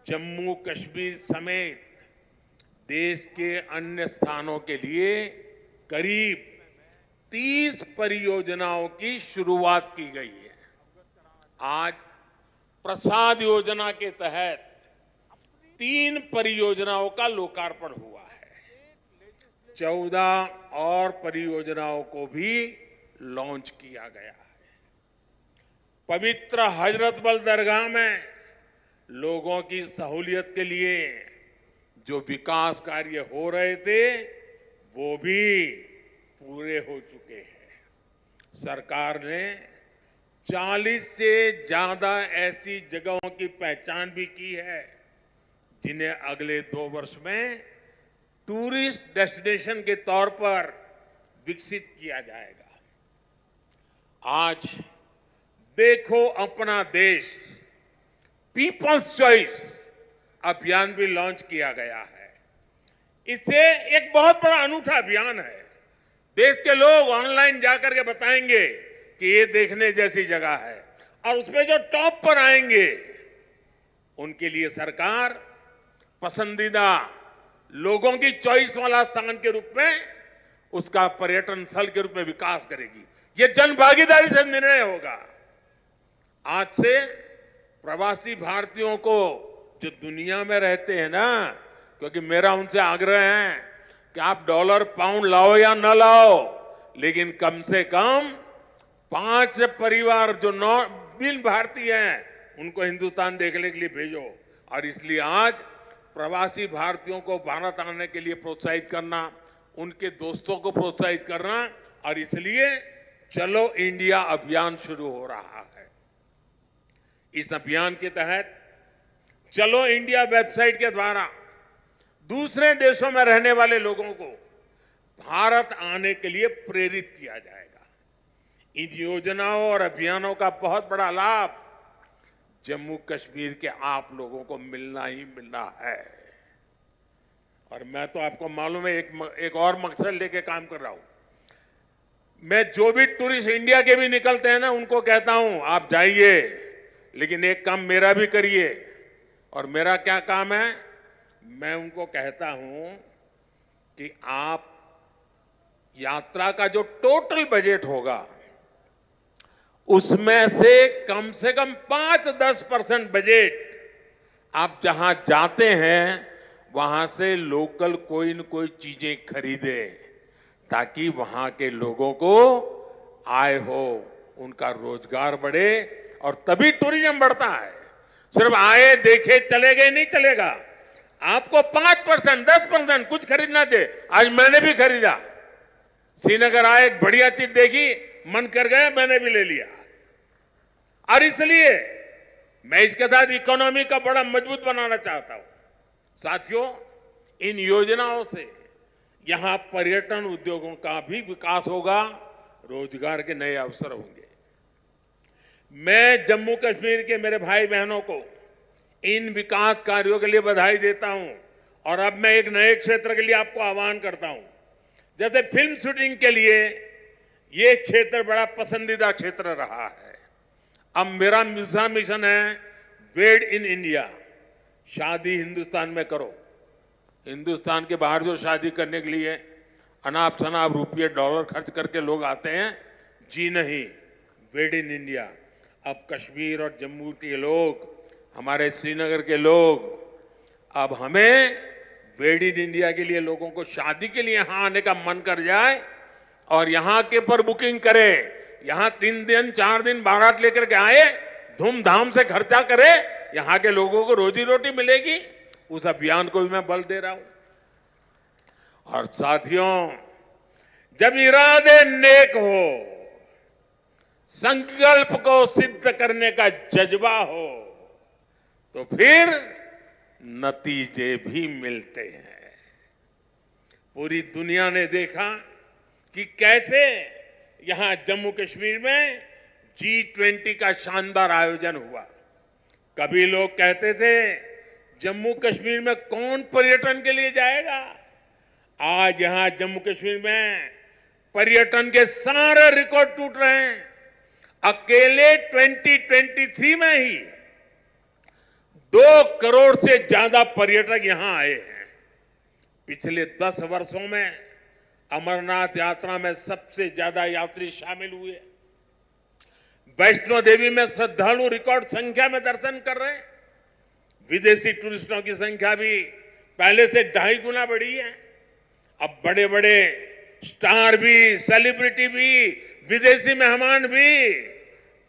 जम्मू कश्मीर समेत देश के अन्य स्थानों के लिए करीब 30 परियोजनाओं की शुरुआत की गई है। आज प्रसाद योजना के तहत 3 परियोजनाओं का लोकार्पण हुआ है। 14 और परियोजनाओं को भी लॉन्च किया गया है। पवित्र हजरत बल दरगाह में लोगों की सहूलियत के लिए जो विकास कार्य हो रहे थे वो भी पूरे हो चुके हैं। सरकार ने 40 से ज्यादा ऐसी जगहों की पहचान भी की है जिन्हें अगले 2 वर्ष में टूरिस्ट डेस्टिनेशन के तौर पर विकसित किया जाएगा। आज देखो अपना देश पीपल्स चॉइस अभियान भी लॉन्च किया गया है। इससे एक बहुत बड़ा अनूठा अभियान है। देश के लोग ऑनलाइन जाकर के बताएंगे कि ये देखने जैसी जगह है और उसमें जो टॉप पर आएंगे उनके लिए सरकार पसंदीदा लोगों की चॉइस वाला स्थान के रूप में उसका पर्यटन स्थल के रूप में विकास करेगी। ये जन भागीदारी से निर्णय होगा। आज से प्रवासी भारतीयों को जो दुनिया में रहते हैं ना, क्योंकि मेरा उनसे आग्रह है कि आप डॉलर पाउंड लाओ या न लाओ, लेकिन कम से कम 5 परिवार जो बिन भारतीय हैं उनको हिंदुस्तान देखने के लिए भेजो। और इसलिए आज प्रवासी भारतीयों को भारत आने के लिए प्रोत्साहित करना, उनके दोस्तों को प्रोत्साहित करना, और इसलिए चलो इंडिया अभियान शुरू हो रहा है। इस अभियान के तहत चलो इंडिया वेबसाइट के द्वारा दूसरे देशों में रहने वाले लोगों को भारत आने के लिए प्रेरित किया जाएगा। इन योजनाओं और अभियानों का बहुत बड़ा लाभ जम्मू कश्मीर के आप लोगों को मिलना ही मिलना है। और मैं तो आपको मालूम है एक और मकसद लेके काम कर रहा हूं। मैं जो भी टूरिस्ट इंडिया के भी निकलते हैं ना, उनको कहता हूं आप जाइए, लेकिन एक काम मेरा भी करिए। और मेरा क्या काम है? मैं उनको कहता हूं कि आप यात्रा का जो टोटल बजट होगा उसमें से कम 5-10% बजट आप जहां जाते हैं वहां से लोकल कोई न कोई चीजें खरीदे, ताकि वहां के लोगों को आय हो, उनका रोजगार बढ़े, और तभी टूरिज्म बढ़ता है। सिर्फ आए देखे चले गए नहीं चलेगा। आपको 5%, 10% कुछ खरीदना चाहिए। आज मैंने भी खरीदा। श्रीनगर आए, एक बढ़िया चीज देखी, मन कर गया, मैंने भी ले लिया। और इसलिए मैं इसके साथ इकोनॉमी का बड़ा मजबूत बनाना चाहता हूं। साथियों, इन योजनाओं से यहां पर्यटन उद्योगों का भी विकास होगा, रोजगार के नए अवसर होंगे। मैं जम्मू कश्मीर के मेरे भाई बहनों को इन विकास कार्यों के लिए बधाई देता हूं। और अब मैं एक नए क्षेत्र के लिए आपको आह्वान करता हूं। जैसे फिल्म शूटिंग के लिए ये क्षेत्र बड़ा पसंदीदा क्षेत्र रहा है। अब मेरा दूसरा मिशन है मेड इन इंडिया। शादी हिंदुस्तान में करो। हिंदुस्तान के बाहर जो शादी करने के लिए अनाप शनाप रुपये डॉलर खर्च करके लोग आते हैं, जी नहीं, मेड इन इंडिया। अब कश्मीर और जम्मू के लोग, हमारे श्रीनगर के लोग, अब हमें मेड इन इंडिया के लिए लोगों को शादी के लिए यहां आने का मन कर जाए और यहां के पर बुकिंग करे, यहां 3 दिन 4 दिन बारात लेकर के आए, धूमधाम से खर्चा करे, यहां के लोगों को रोजी रोटी मिलेगी। उस अभियान को भी मैं बल दे रहा हूं। और साथियों, जब इरादे नेक हो, संकल्प को सिद्ध करने का जज्बा हो, तो फिर नतीजे भी मिलते हैं। पूरी दुनिया ने देखा कि कैसे यहां जम्मू कश्मीर में G20 का शानदार आयोजन हुआ। कभी लोग कहते थे जम्मू कश्मीर में कौन पर्यटन के लिए जाएगा। आज यहां जम्मू कश्मीर में पर्यटन के सारे रिकॉर्ड टूट रहे हैं। अकेले 2023 में ही 2 करोड़ से ज्यादा पर्यटक यहां आए हैं। पिछले 10 वर्षों में अमरनाथ यात्रा में सबसे ज्यादा यात्री शामिल हुए। वैष्णो देवी में श्रद्धालु रिकॉर्ड संख्या में दर्शन कर रहे हैं। विदेशी टूरिस्टों की संख्या भी पहले से 2.5 गुना बढ़ी है। अब बड़े बड़े स्टार भी, सेलिब्रिटी भी, विदेशी मेहमान भी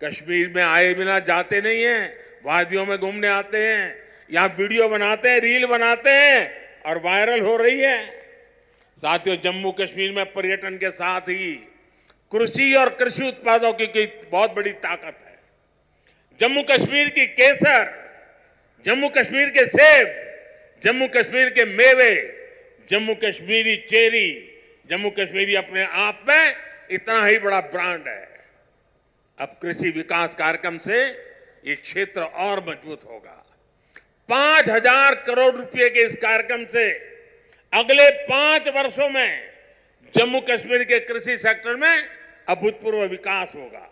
कश्मीर में आए बिना जाते नहीं हैं। वादियों में घूमने आते हैं, यहां वीडियो बनाते हैं, रील बनाते हैं और वायरल हो रही है। साथियों, जम्मू कश्मीर में पर्यटन के साथ ही कृषि और कृषि उत्पादों की बहुत बड़ी ताकत है। जम्मू कश्मीर की केसर, जम्मू कश्मीर के सेब, जम्मू कश्मीर के मेवे, जम्मू कश्मीरी चेरी, जम्मू कश्मीरी अपने आप में इतना ही बड़ा ब्रांड है। अब कृषि विकास कार्यक्रम से ये क्षेत्र और मजबूत होगा। 5,000 करोड़ रुपए के इस कार्यक्रम से अगले 5 वर्षों में जम्मू कश्मीर के कृषि सेक्टर में अभूतपूर्व विकास होगा।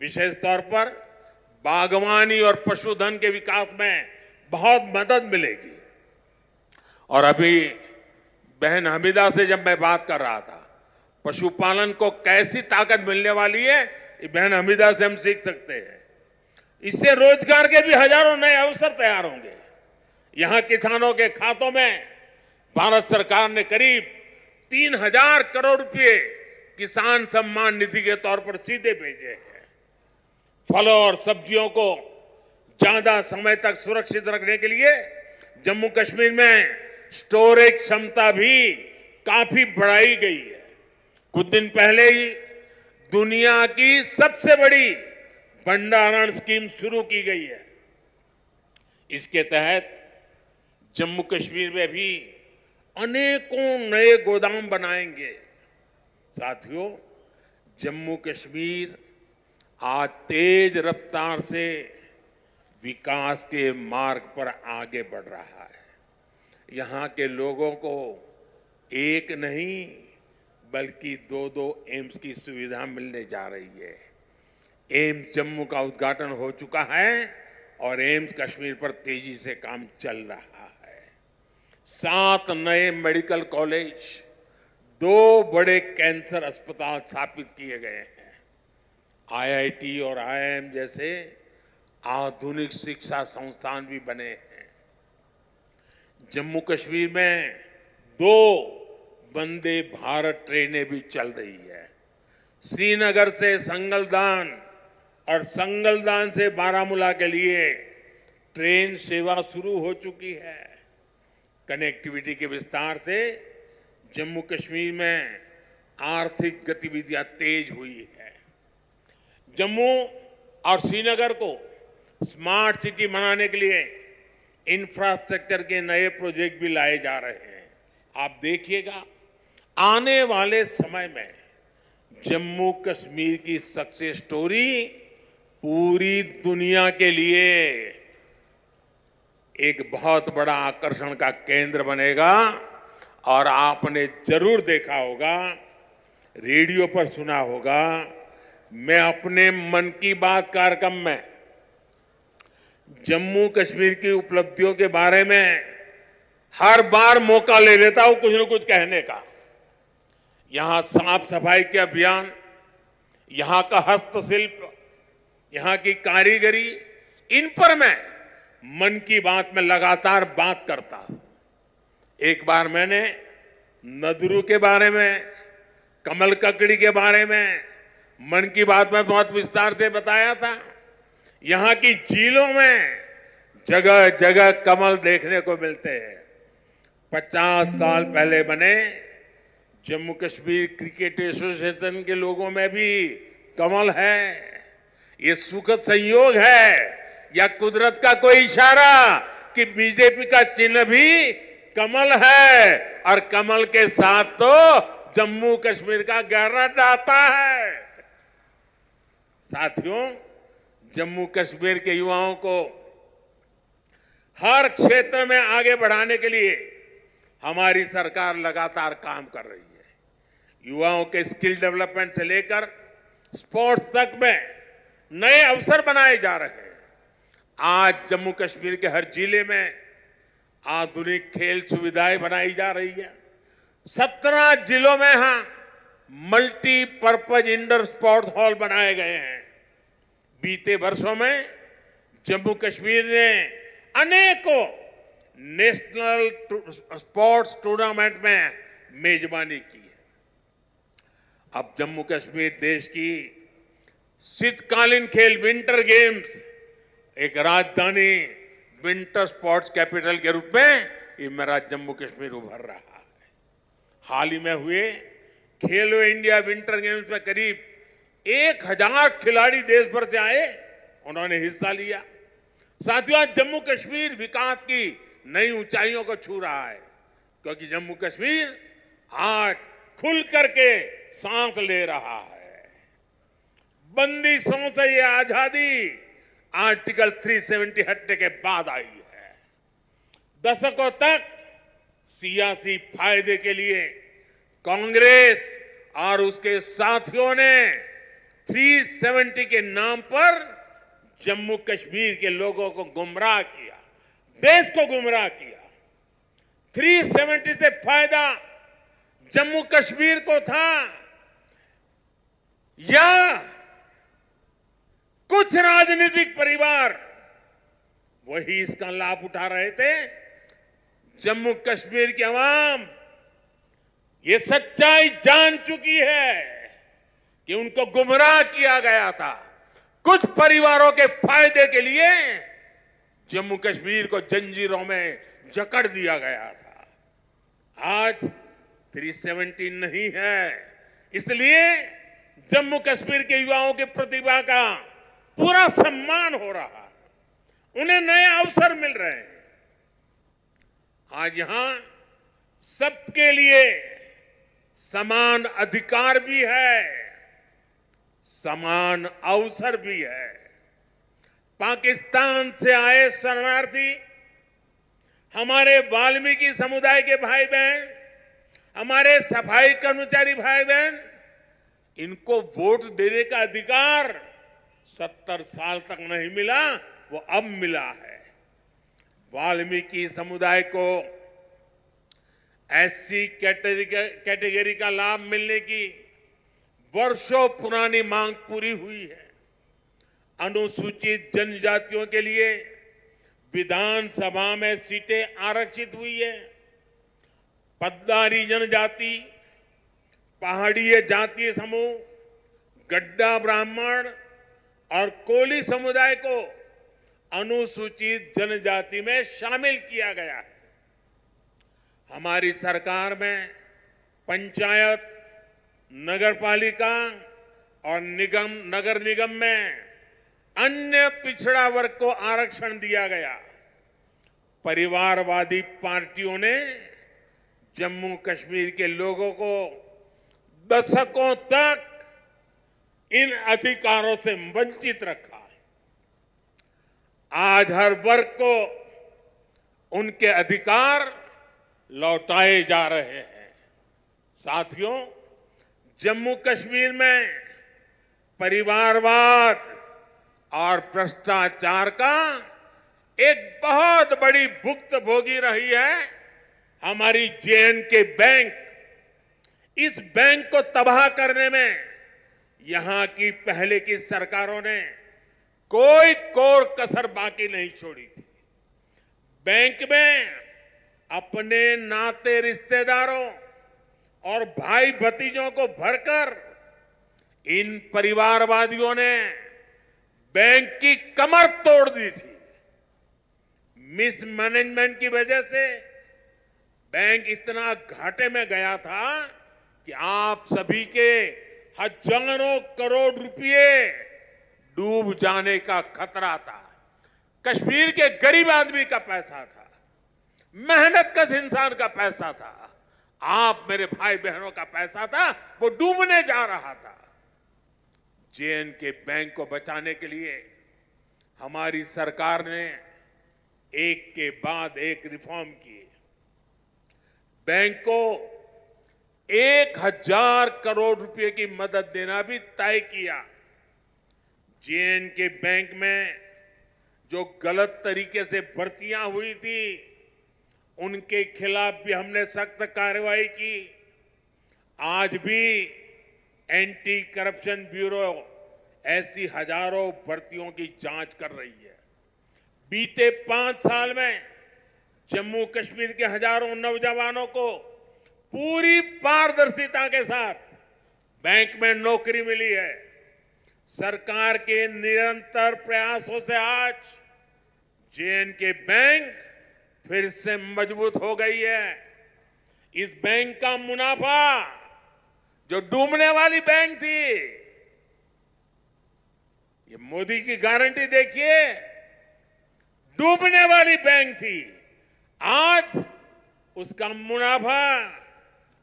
विशेष तौर पर बागवानी और पशुधन के विकास में बहुत मदद मिलेगी। और अभी बहन हमीदा से जब मैं बात कर रहा था, पशुपालन को कैसी ताकत मिलने वाली है, ये बहन हमीदा से हम सीख सकते हैं। इससे रोजगार के भी हजारों नए अवसर तैयार होंगे। यहां किसानों के खातों में भारत सरकार ने करीब 3,000 करोड़ रुपए किसान सम्मान निधि के तौर पर सीधे भेजे हैं। फलों और सब्जियों को ज्यादा समय तक सुरक्षित रखने के लिए जम्मू कश्मीर में स्टोरेज क्षमता भी काफी बढ़ाई गई है। कुछ दिन पहले ही दुनिया की सबसे बड़ी भंडारण स्कीम शुरू की गई है। इसके तहत जम्मू कश्मीर में भी अनेकों नए गोदाम बनाएंगे। साथियों, जम्मू कश्मीर आज तेज रफ्तार से विकास के मार्ग पर आगे बढ़ रहा है। यहां के लोगों को एक नहीं बल्कि 2-2 एम्स की सुविधा मिलने जा रही है। एम्स जम्मू का उद्घाटन हो चुका है और एम्स कश्मीर पर तेजी से काम चल रहा है। 7 नए मेडिकल कॉलेज, 2 बड़े कैंसर अस्पताल स्थापित किए गए हैं। IIT और IIM जैसे आधुनिक शिक्षा संस्थान भी बने हैं। जम्मू कश्मीर में 2 वंदे भारत ट्रेनें भी चल रही है। श्रीनगर से संगलदान और संगलदान से बारामूला के लिए ट्रेन सेवा शुरू हो चुकी है। कनेक्टिविटी के विस्तार से जम्मू कश्मीर में आर्थिक गतिविधियां तेज हुई है। जम्मू और श्रीनगर को स्मार्ट सिटी बनाने के लिए इंफ्रास्ट्रक्चर के नए प्रोजेक्ट भी लाए जा रहे हैं। आप देखिएगा, आने वाले समय में जम्मू कश्मीर की सक्सेस स्टोरी पूरी दुनिया के लिए एक बहुत बड़ा आकर्षण का केंद्र बनेगा। और आपने जरूर देखा होगा, रेडियो पर सुना होगा, मैं अपने मन की बात कार्यक्रम में जम्मू कश्मीर की उपलब्धियों के बारे में हर बार मौका ले लेता हूं कुछ न कुछ कहने का। यहां साफ सफाई के अभियान, यहां का हस्तशिल्प, यहां की कारीगरी, इन पर मैं मन की बात में लगातार बात करता हूं। एक बार मैंने नदरू के बारे में, कमल ककड़ी के बारे में मन की बात में बहुत विस्तार से बताया था। यहां की झीलों में जगह जगह कमल देखने को मिलते हैं। 50 साल पहले बने जम्मू कश्मीर क्रिकेट एसोसिएशन के लोगों में भी कमल है। ये सुखद संयोग है या कुदरत का कोई इशारा कि बीजेपी का चिन्ह भी कमल है और कमल के साथ तो जम्मू कश्मीर का गहरा नाता है। साथियों, जम्मू कश्मीर के युवाओं को हर क्षेत्र में आगे बढ़ाने के लिए हमारी सरकार लगातार काम कर रही है। युवाओं के स्किल डेवलपमेंट से लेकर स्पोर्ट्स तक में नए अवसर बनाए जा रहे हैं। आज जम्मू कश्मीर के हर जिले में आधुनिक खेल सुविधाएं बनाई जा रही है। 17 जिलों में मल्टीपर्पज इंडोर स्पोर्ट्स हॉल बनाए गए हैं। बीते वर्षों में जम्मू कश्मीर ने अनेकों नेशनल स्पोर्ट्स टूर्नामेंट में मेजबानी की है। अब जम्मू कश्मीर देश की शीतकालीन खेल विंटर गेम्स एक राजधानी विंटर स्पोर्ट्स कैपिटल के रूप में ये मेरा जम्मू कश्मीर उभर रहा है। हाल ही में हुए खेलो इंडिया विंटर गेम्स में करीब 1000 खिलाड़ी देश भर से आए, उन्होंने हिस्सा लिया। साथियों, आज जम्मू कश्मीर विकास की नई ऊंचाइयों को छू रहा है, क्योंकि जम्मू कश्मीर आज खुल करके सांस ले रहा है। बंदिशों से ये आजादी आर्टिकल 370 हटने के बाद आई है। दशकों तक सियासी फायदे के लिए कांग्रेस और उसके साथियों ने 370 के नाम पर जम्मू कश्मीर के लोगों को गुमराह किया, देश को गुमराह किया। 370 से फायदा जम्मू कश्मीर को था या कुछ राजनीतिक परिवार वही इसका लाभ उठा रहे थे? जम्मू कश्मीर की आवाम ये सच्चाई जान चुकी है कि उनको गुमराह किया गया था। कुछ परिवारों के फायदे के लिए जम्मू कश्मीर को जंजीरों में जकड़ दिया गया था। आज 370 नहीं है, इसलिए जम्मू कश्मीर के युवाओं की प्रतिभा का पूरा सम्मान हो रहा है, उन्हें नए अवसर मिल रहे हैं। आज यहां सबके लिए समान अधिकार भी है, समान अवसर भी है। पाकिस्तान से आए शरणार्थी, हमारे वाल्मीकि समुदाय के भाई बहन, हमारे सफाई कर्मचारी भाई बहन, इनको वोट देने का अधिकार 70 साल तक नहीं मिला, वो अब मिला है। वाल्मीकि समुदाय को एससी कैटेगरी का लाभ मिलने की वर्षों पुरानी मांग पूरी हुई है। अनुसूचित जनजातियों के लिए विधानसभा में सीटें आरक्षित हुई है। पद्दारी जनजाति, पहाड़ीय जातीय समूह, गड्ढा ब्राह्मण और कोली समुदाय को अनुसूचित जनजाति में शामिल किया गया है। हमारी सरकार में पंचायत, नगरपालिका और नगर निगम में अन्य पिछड़ा वर्ग को आरक्षण दिया गया। परिवारवादी पार्टियों ने जम्मू कश्मीर के लोगों को दशकों तक इन अधिकारों से वंचित रखा। आज हर वर्ग को उनके अधिकार लौटाए जा रहे हैं। साथियों, जम्मू कश्मीर में परिवारवाद और भ्रष्टाचार का एक बहुत बड़ी भुक्तभोगी रही है हमारी जे.एंड.के बैंक। इस बैंक को तबाह करने में यहां की पहले की सरकारों ने कोई कोर कसर बाकी नहीं छोड़ी थी। बैंक में अपने नाते रिश्तेदारों और भाई भतीजों को भरकर इन परिवारवादियों ने बैंक की कमर तोड़ दी थी। मिसमैनेजमेंट की वजह से बैंक इतना घाटे में गया था कि आप सभी के हजारों करोड़ रुपए डूब जाने का खतरा था। कश्मीर के गरीब आदमी का पैसा था, मेहनतकश इंसान का पैसा था, आप मेरे भाई बहनों का पैसा था, वो डूबने जा रहा था। जे.एंड.के बैंक को बचाने के लिए हमारी सरकार ने एक के बाद एक रिफॉर्म किए। बैंक को 1000 करोड़ रुपए की मदद देना भी तय किया। जे.एंड.के बैंक में जो गलत तरीके से भर्तियां हुई थी, उनके खिलाफ भी हमने सख्त कार्रवाई की। आज भी एंटी करप्शन ब्यूरो ऐसी हजारों भर्तियों की जांच कर रही है। बीते 5 साल में जम्मू कश्मीर के हजारों नौजवानों को पूरी पारदर्शिता के साथ बैंक में नौकरी मिली है। सरकार के निरंतर प्रयासों से आज जे.एंड.के बैंक फिर से मजबूत हो गई है। इस बैंक का मुनाफा, जो डूबने वाली बैंक थी, ये मोदी की गारंटी देखिए, डूबने वाली बैंक थी, आज उसका मुनाफा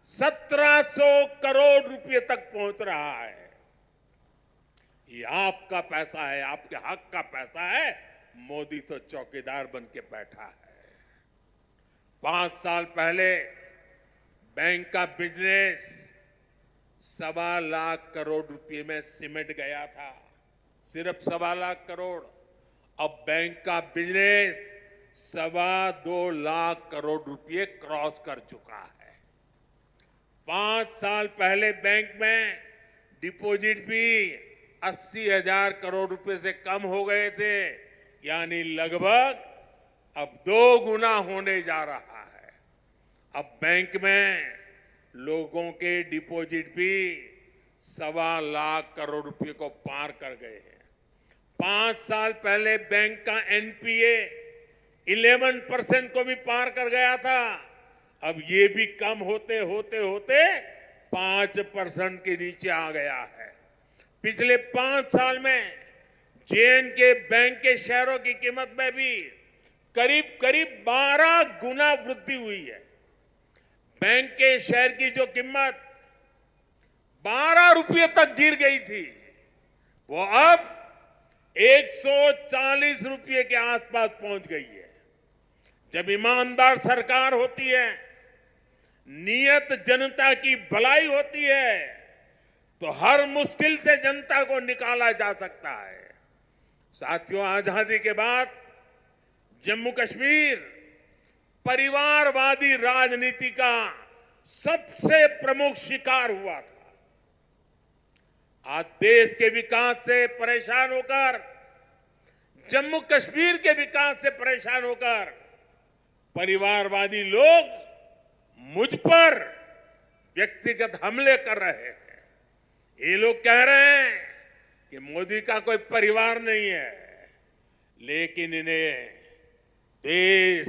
1700 करोड़ रुपए तक पहुंच रहा है। ये आपका पैसा है, आपके हक का पैसा है। मोदी तो चौकीदार बन के बैठा है। 5 साल पहले बैंक का बिजनेस 1.25 लाख करोड़ रुपए में सिमट गया था, सिर्फ 1.25 लाख करोड़। अब बैंक का बिजनेस 2.25 लाख करोड़ रुपए क्रॉस कर चुका है। 5 साल पहले बैंक में डिपॉजिट भी 80,000 करोड़ रुपए से कम हो गए थे, यानी लगभग अब 2 गुना होने जा रहा है। अब बैंक में लोगों के डिपॉजिट भी 1.25 लाख करोड़ रुपए को पार कर गए हैं। 5 साल पहले बैंक का एनपीए 11% को भी पार कर गया था। अब ये भी कम होते होते होते 5% के नीचे आ गया है। पिछले 5 साल में जे.एंड.के बैंक के शेयरों की कीमत में भी करीब 12 गुना वृद्धि हुई है। बैंक के शेयर की जो कीमत 12 रुपये तक गिर गई थी, वो अब 140 रुपये के आसपास पहुंच गई है। जब ईमानदार सरकार होती है, नियत जनता की भलाई होती है, तो हर मुश्किल से जनता को निकाला जा सकता है। साथियों, आजादी के बाद जम्मू कश्मीर परिवारवादी राजनीति का सबसे प्रमुख शिकार हुआ था। आज देश के विकास से परेशान होकर, जम्मू कश्मीर के विकास से परेशान होकर परिवारवादी लोग मुझ पर व्यक्तिगत हमले कर रहे हैं। ये लोग कह रहे हैं कि मोदी का कोई परिवार नहीं है, लेकिन इन्हें देश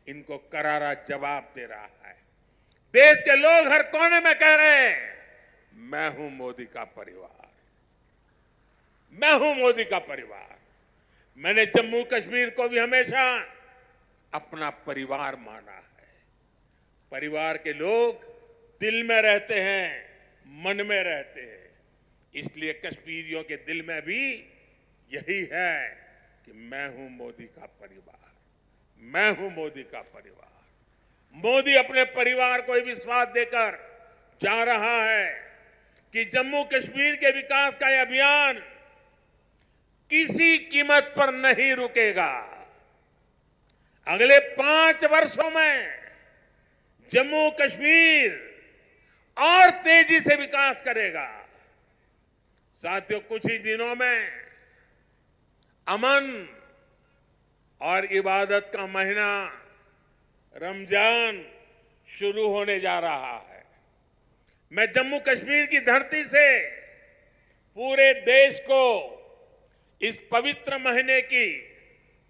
इनको करारा जवाब दे रहा है। देश के लोग हर कोने में कह रहे हैं, मैं हूं मोदी का परिवार, मैं हूं मोदी का परिवार। मैंने जम्मू कश्मीर को भी हमेशा अपना परिवार माना है। परिवार के लोग दिल में रहते हैं, मन में रहते हैं। इसलिए कश्मीरियों के दिल में भी यही है कि मैं हूं मोदी का परिवार, मैं हूं मोदी का परिवार। मोदी अपने परिवार को विश्वास देकर जा रहा है कि जम्मू कश्मीर के विकास का यह अभियान किसी कीमत पर नहीं रुकेगा। अगले 5 वर्षों में जम्मू कश्मीर और तेजी से विकास करेगा। साथियों, कुछ ही दिनों में अमन और इबादत का महीना रमजान शुरू होने जा रहा है। मैं जम्मू कश्मीर की धरती से पूरे देश को इस पवित्र महीने की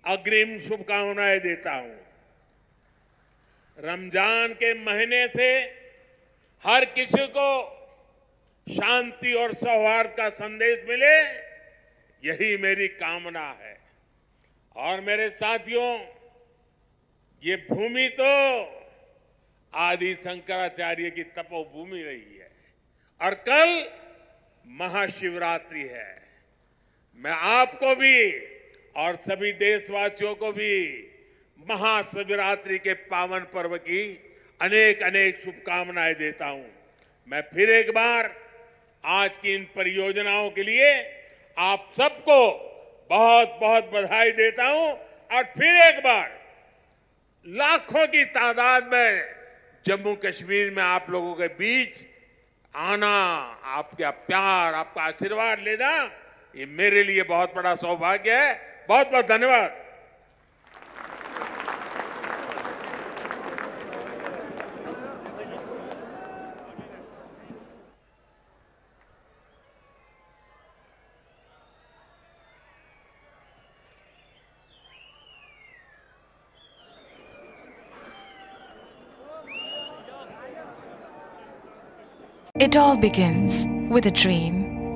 अग्रिम शुभकामनाएं देता हूं। रमजान के महीने से हर किसी को शांति और सौहार्द का संदेश मिले, यही मेरी कामना है। और मेरे साथियों, ये भूमि तो आदि शंकराचार्य की तपोभूमि रही है और कल महाशिवरात्रि है। मैं आपको भी और सभी देशवासियों को भी महाशिवरात्रि के पावन पर्व की अनेक अनेक शुभकामनाएं देता हूं। मैं फिर एक बार आज की इन परियोजनाओं के लिए आप सबको बहुत बहुत बधाई देता हूं और फिर एक बार लाखों की तादाद में जम्मू कश्मीर में आप लोगों के बीच आना, आपका प्यार, आपका आशीर्वाद लेना, ये मेरे लिए बहुत बड़ा सौभाग्य है। बहुत बहुत धन्यवाद। It all begins with a dream.